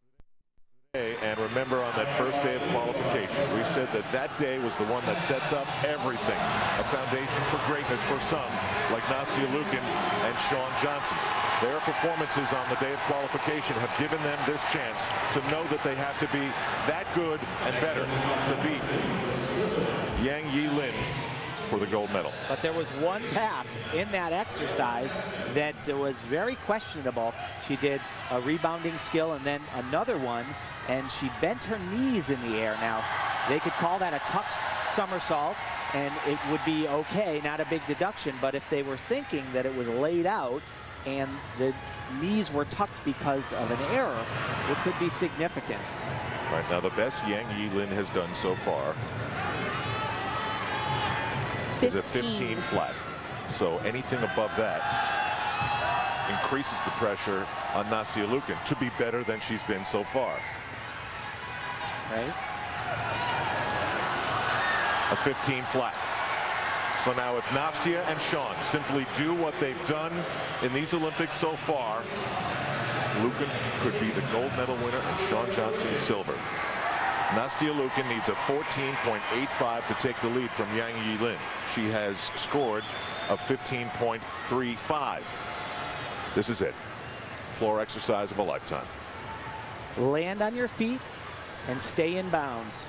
A: And remember, on that first day of qualification, we said that that day was the one that sets up everything. A foundation for greatness for some, like Nastia Liukin and Shawn Johnson. Their performances on the day of qualification have given them this chance to know that they have to be that good and better to beat Yang Yilin for the gold medal.
C: But there was one pass in that exercise that was very questionable. She did a rebounding skill and then another one, and she bent her knees in the air. Now, they could call that a tuck somersault, and it would be okay, not a big deduction, but if they were thinking that it was laid out and the knees were tucked because of an error, it could be significant.
A: Right, now the best Yang Yilin has done so far is a 15 flat. So anything above that increases the pressure on Nastia Liukin to be better than she's been so far.
C: Right?
A: A 15 flat. So now if Nastia and Sean simply do what they've done in these Olympics so far, Liukin could be the gold medal winner and Shawn Johnson silver. Nastia Liukin needs a 14.85 to take the lead from Yang Yilin. She has scored a 15.35. This is it. Floor exercise of a lifetime.
C: Land on your feet and stay in bounds.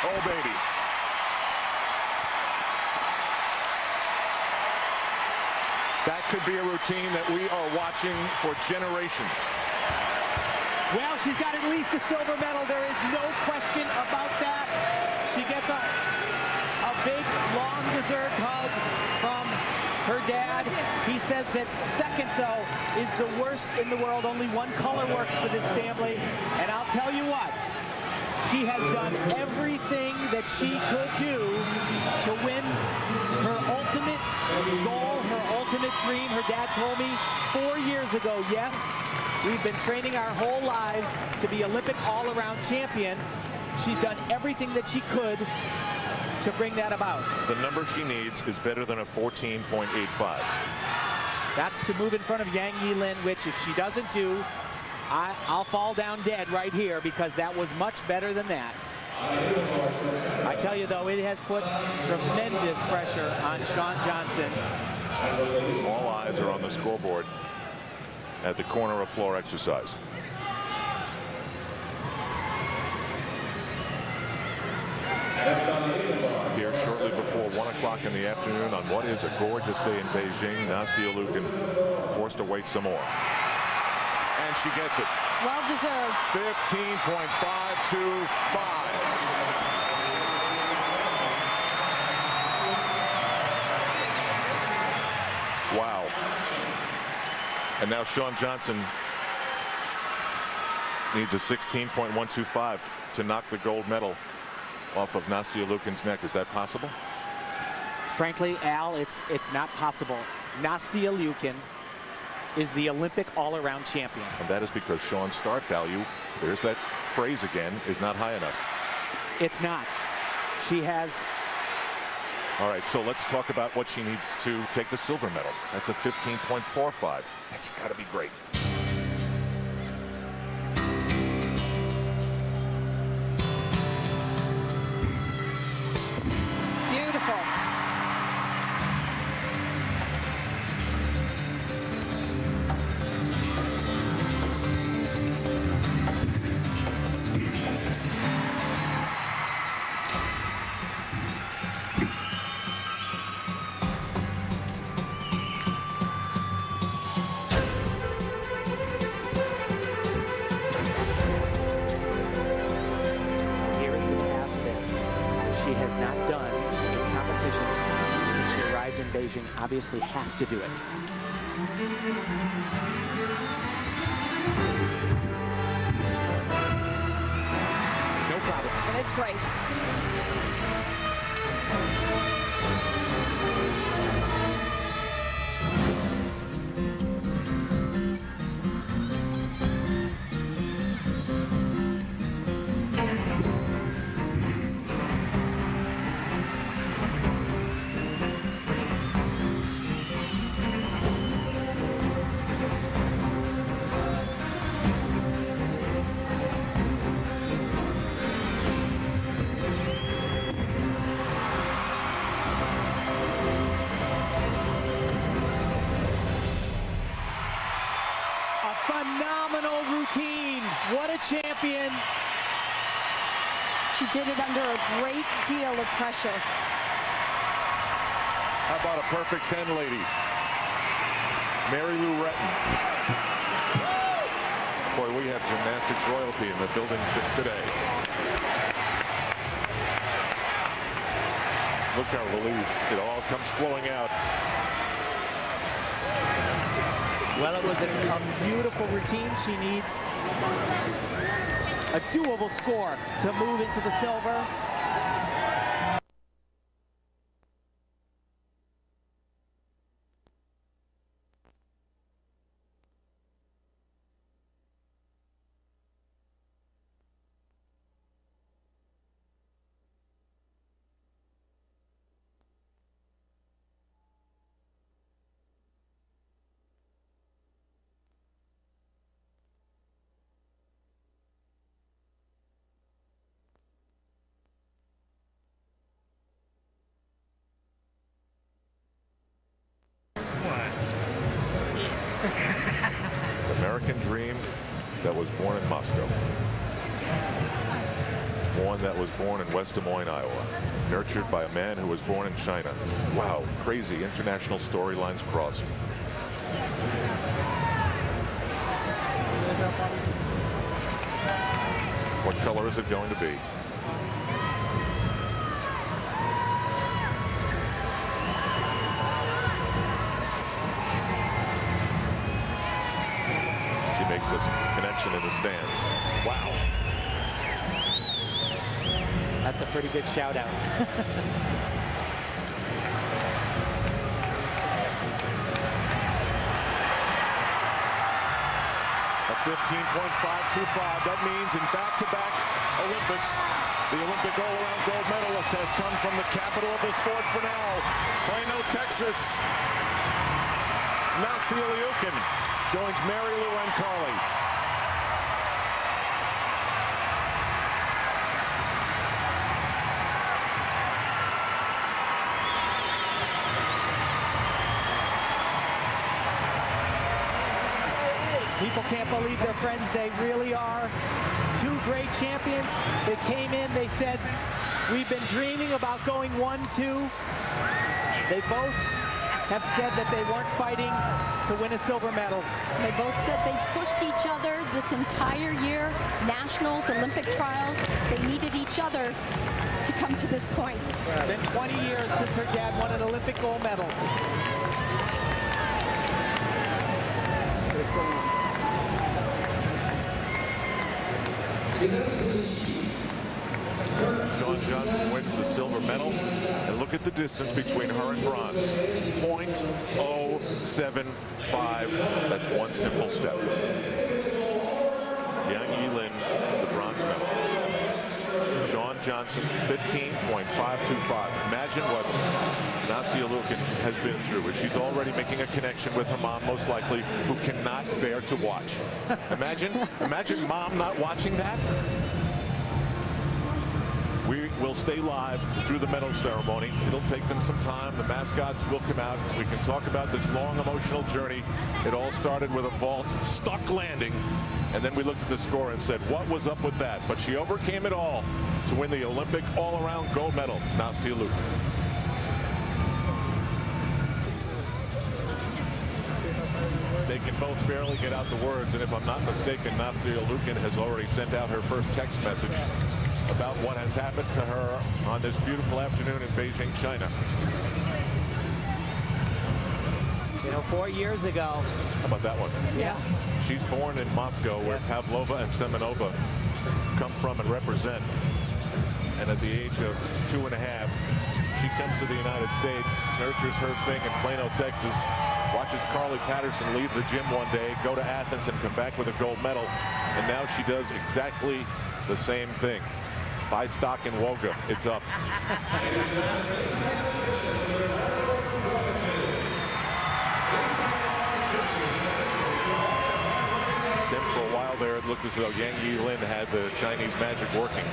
A: Oh, baby. That could be a routine that we are watching for generations.
C: Well, she's got at least a silver medal. There is no question about that. She gets a big, long-deserved hug from her dad. He says that second, though, is the worst in the world. Only one color works for this family. And I'll tell you what, she has done everything that she could do to win her ultimate goal, her ultimate dream. Her dad told me 4 years ago, yes, we've been training our whole lives to be Olympic all-around champion. She's done everything that she could to bring that about.
A: The number she needs is better than a 14.85.
C: That's to move in front of Yang Yilin, which if she doesn't do, I'll fall down dead right here, because that was much better than that. I tell you, though, it has put tremendous pressure on Shawn Johnson.
A: All eyes are on the scoreboard at the corner of floor exercise. Here shortly shortly before 1 o'clock in the afternoon on what is a gorgeous day in Beijing. Nastia Liukin forced to wait some more. And she gets it.
B: Well deserved.
A: 15.525. Wow. And now Shawn Johnson needs a 16.125 to knock the gold medal off of Nastia Liukin's neck. Is that possible?
C: Frankly, Al, it's not possible. Nastia Liukin is the Olympic all-around champion.
A: And that is because Shawn's start value, there's that phrase again, is not high enough.
C: It's not. She has...
A: All right, so let's talk about what she needs to take the silver medal. That's a 15.45. That's got to be great.
B: Beautiful.
C: Not done in competition since she arrived in Beijing, obviously has to do it. No problem.
B: And it's great.
C: Phenomenal routine. What a champion.
B: She did it under a great deal of pressure.
A: How about a perfect 10, lady? Mary Lou Retton. Boy, we have gymnastics royalty in the building today. Look how relieved it all comes flowing out.
C: Well, it was a beautiful routine. She needs a doable score to move into the silver.
A: American dream that was born in Moscow. One that was born in West Des Moines, Iowa. Nurtured by a man who was born in China. Wow, crazy international storylines crossed. What color is it going to be? Makes us a connection in the stands. Wow.
C: That's a pretty good shout out.
A: A 15.525. That means in back-to-back Olympics, the Olympic all-around gold medalist has come from the capital of the sport for now, Plano, Texas. Nastia Liukin joins Mary Lou and Carly.
C: People can't believe their friends. They really are two great champions. They came in, they said, We've been dreaming about going 1-2. They both have said that they weren't fighting to win a silver medal.
B: They both said they pushed each other this entire year. Nationals, Olympic trials, they needed each other to come to this point.
C: It's been 20 years since her dad won an Olympic gold medal.
A: Shawn Johnson wins the silver medal, and look at the distance between her and bronze. 0.075. That's one simple step. Yang Yilin, the bronze medal. Shawn Johnson, 15.525. Imagine what Nastia Liukin has been through. She's already making a connection with her mom, most likely, who cannot bear to watch. Imagine mom not watching that. We will stay live through the medal ceremony. It'll take them some time. The mascots will come out. We can talk about this long, emotional journey. It all started with a vault, stuck landing, and then we looked at the score and said, what was up with that? But she overcame it all to win the Olympic all-around gold medal, Nastia Liukin. They can both barely get out the words, and if I'm not mistaken, Nastia Liukin has already sent out her first text message about what has happened to her on this beautiful afternoon in Beijing, China.
C: You know, 4 years ago.
A: How about that one?
C: Yeah.
A: She's born in Moscow, where Pavlova and Semenova come from and represent. And at the age of 2.5, she comes to the United States, nurtures her thing in Plano, Texas, watches Carly Patterson leave the gym one day, go to Athens and come back with a gold medal. And now she does exactly the same thing. Buy stock in Woga. It's up. Then for a while there, it looked as though Yang Yilin had the Chinese magic working.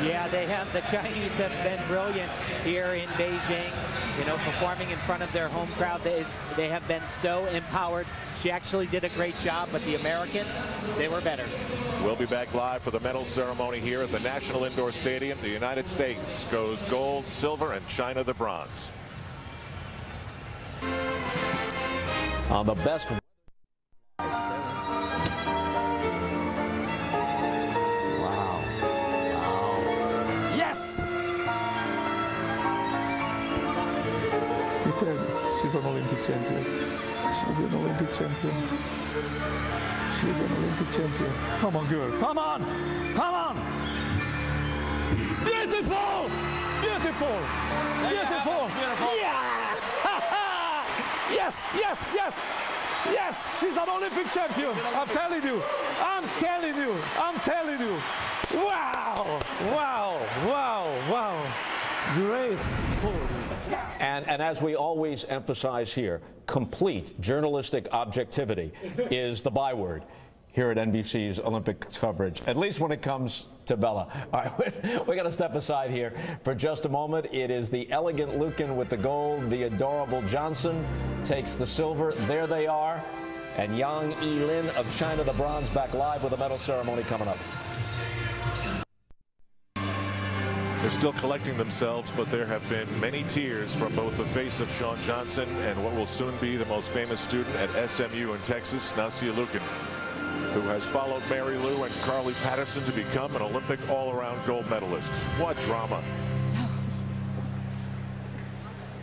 C: Yeah, they have. The Chinese have been brilliant here in Beijing. You know, performing in front of their home crowd. They have been so empowered. She actually did a great job, but the Americans, they were better.
A: We'll be back live for the medal ceremony here at the National Indoor Stadium. The United States goes gold, silver, and China the bronze.
D: On the best. Wow.
F: Yes! She's an Olympic champion. She'll be an Olympic champion. She'll be an Olympic champion. Come on, girl. Come on! Come on! Beautiful! Beautiful! Beautiful! Yes! Yes! Yes! Yes! Yes! She's an Olympic champion. I'm telling you. I'm telling you. I'm telling you. Wow! Wow! Wow! Wow! Great.
D: And as we always emphasize here, complete journalistic objectivity is the byword here at NBC's Olympic coverage, at least when it comes to Bella. All right, we got to step aside here for just a moment. It is the elegant Liukin with the gold. The adorable Johnson takes the silver. There they are. And Yang Yilin of China, the bronze, back live with a medal ceremony coming up.
A: They're still collecting themselves, but there have been many tears from both the face of Shawn Johnson and what will soon be the most famous student at SMU in Texas, Nastia Liukin, who has followed Mary Lou and Carly Patterson to become an Olympic all-around gold medalist. What drama.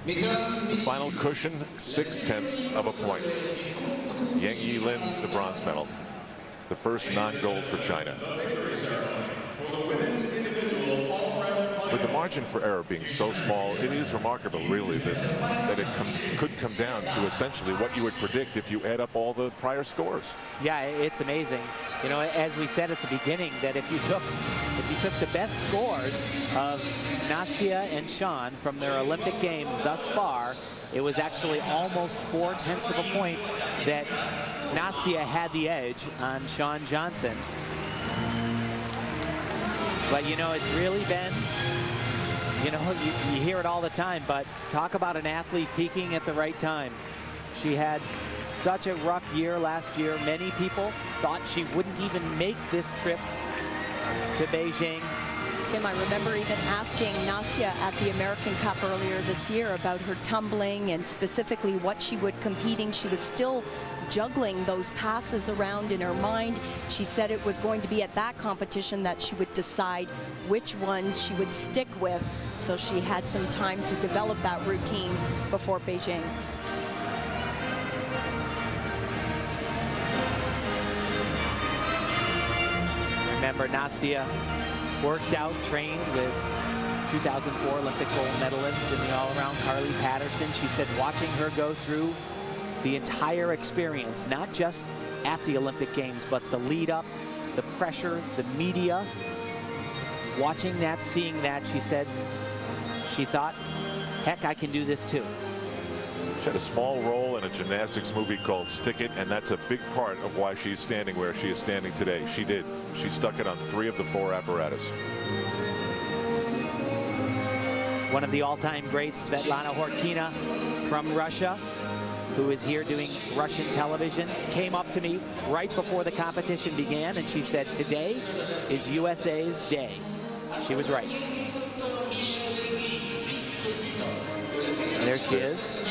A: The final cushion, 0.6 of a point. Yang Yilin, the bronze medal. The first non-gold for China. With the margin for error being so small, it is remarkable, really, that it could come down to essentially what you would predict if you add up all the prior scores.
C: Yeah, it's amazing. You know, as we said at the beginning, that if you took the best scores of Nastia and Shawn from their Olympic games thus far, it was actually almost 0.4 of a point that Nastia had the edge on Shawn Johnson. But, you know, it's really been, you know, you hear it all the time, but talk about an athlete peaking at the right time. She had such a rough year last year. Many people thought she wouldn't even make this trip to Beijing.
B: Tim, I remember even asking Nastya at the American Cup earlier this year about her tumbling and specifically what she would competing. She was still juggling those passes around in her mind. She said it was going to be at that competition that she would decide which ones she would stick with. So she had some time to develop that routine before Beijing.
C: Remember, Nastya worked out, trained with 2004 Olympic gold medalist in the all-around Carly Patterson. She said watching her go through the entire experience, not just at the Olympic Games, but the lead up, the pressure, the media, watching that, seeing that, she said she thought, heck, I can do this too.
A: She had a small role in a gymnastics movie called Stick It, and that's a big part of why she's standing where she is standing today. She did. She stuck it on 3 of the 4 apparatus.
C: One of the all-time greats, Svetlana Khorkina from Russia, who is here doing Russian television, came up to me right before the competition began, and she said, today is USA's day. She was right. There she is.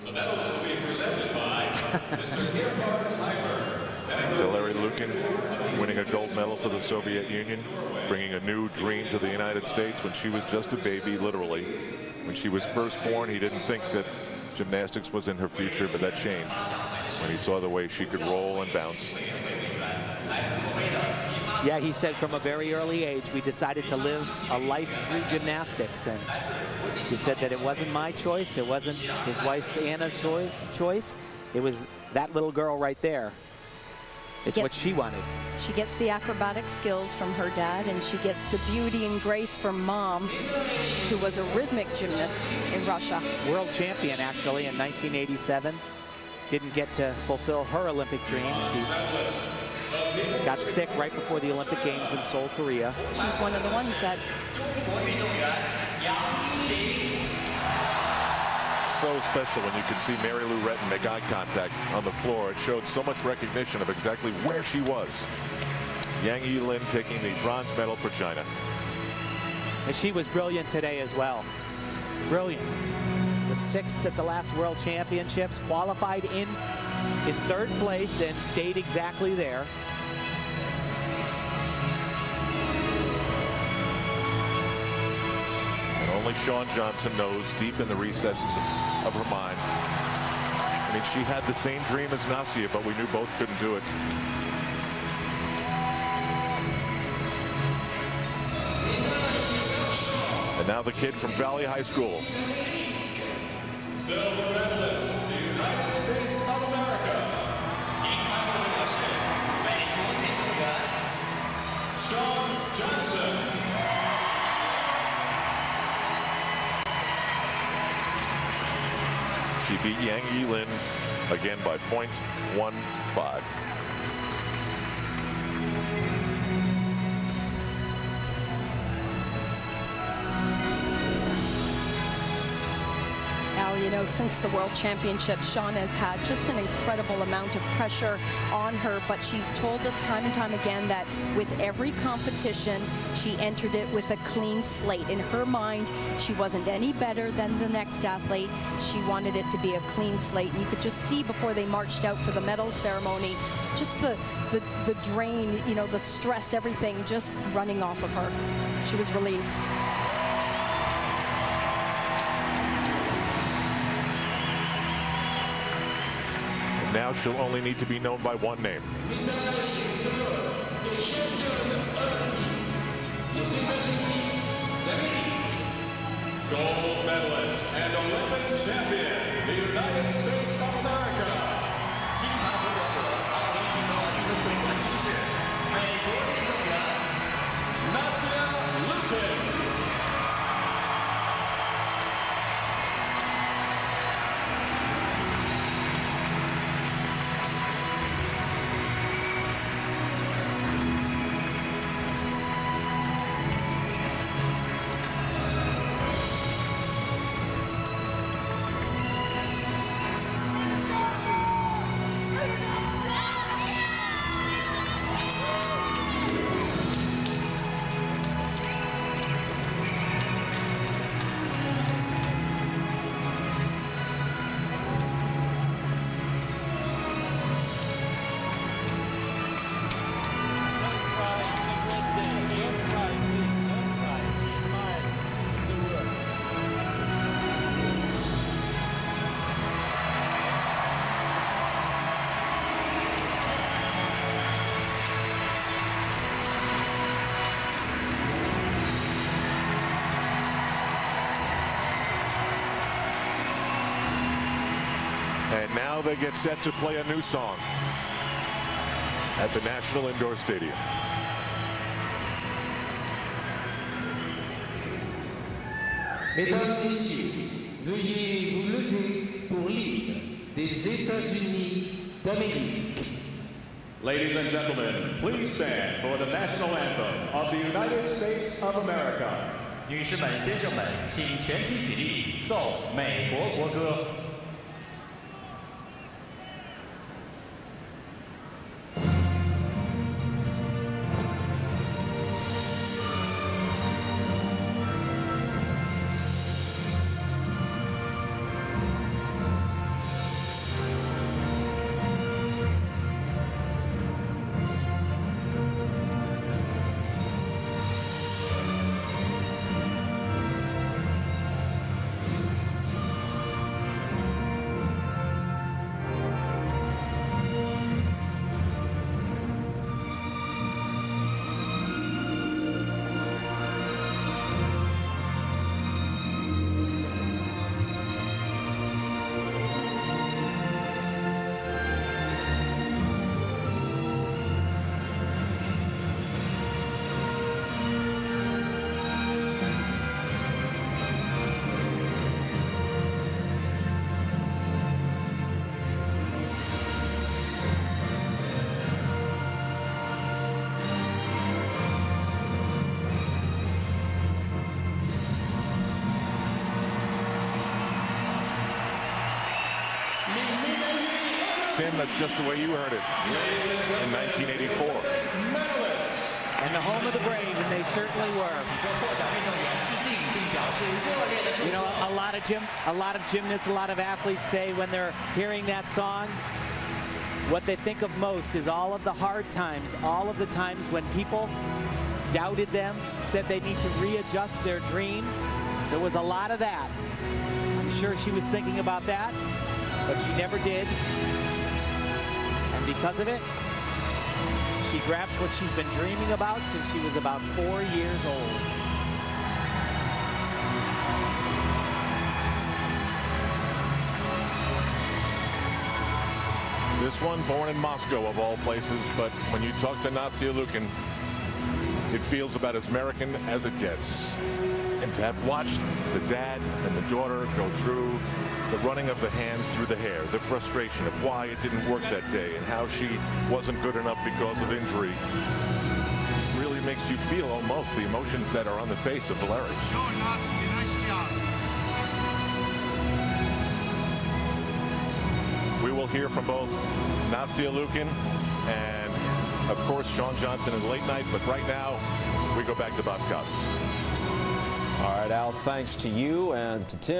G: The medals will be presented by Mr. Gerhard Heimer.
A: Valeri Lukin winning a gold medal for the Soviet Union, bringing a new dream to the United States when she was just a baby, literally. When she was first born, he didn't think that gymnastics was in her future, but that changed when he saw the way she could roll and bounce.
C: Yeah, he said from a very early age, we decided to live a life through gymnastics. And he said that it wasn't my choice. It wasn't his wife Anna's choice. It was that little girl right there. It's what she wanted.
B: She gets the acrobatic skills from her dad, and she gets the beauty and grace from Mom, who was a rhythmic gymnast in Russia.
C: World champion, actually, in 1987. Didn't get to fulfill her Olympic dream. She got sick right before the Olympic Games in Seoul, Korea.
B: She's one of the ones that...
A: So special when you could see Mary Lou Retton make eye contact on the floor. It showed so much recognition of exactly where she was. Yang Yilin taking the bronze medal for China.
C: And she was brilliant today as well. Brilliant. Was 6th at the last World Championships, qualified in 3rd place and stayed exactly there.
A: Only Shawn Johnson knows deep in the recesses of her mind. I mean, she had the same dream as Nastya, but we knew both couldn't do it. And now the kid from Valley High School.
G: Silver medalist, the United States of America. Shawn Johnson.
A: She beat Yang Yilin again by .15.
B: Al, you know, since the World Championships, Shawn has had just an incredible amount of pressure on her, but she's told us time and time again that with every competition, she entered it with a clean slate. In her mind, she wasn't any better than the next athlete. She wanted it to be a clean slate. And you could just see before they marched out for the medal ceremony, just the drain, you know, the stress, everything just running off of her. She was relieved.
A: Now she'll only need to be known by one name.
G: Gold medalist and Olympic champion, the United States of America. Nastya Lukin.
A: And now they get set to play a new song at the National Indoor Stadium.
H: Mesdames, Messieurs, veuillez vous lever pour l'hymne des États-Unis d'Amérique.
G: Ladies and gentlemen, please stand for the national anthem of the United States of America.
I: 女士们、先生们，请全体起立，奏美国国歌。
A: Tim, that's just the way you heard it in 1984.
C: And the home of the brave, and they certainly were. You know, a lot of gymnasts, a lot of athletes say when they're hearing that song, what they think of most is all of the hard times, all of the times when people doubted them, said they need to readjust their dreams. There was a lot of that. I'm sure she was thinking about that, but she never did. And because of it, she grabs what she's been dreaming about since she was about 4 years old.
A: This one born in Moscow, of all places, but when you talk to Nastia Liukin, it feels about as American as it gets. And to have watched the dad and the daughter go through the running of the hands through the hair, the frustration of why it didn't work that day and how she wasn't good enough because of injury, really makes you feel almost the emotions that are on the face of Valeri. We will hear from both Nastia Liukin and, of course, Shawn Johnson in late night, but right now we go back to Bob Costas.
D: All right, Al, thanks to you and to Tim.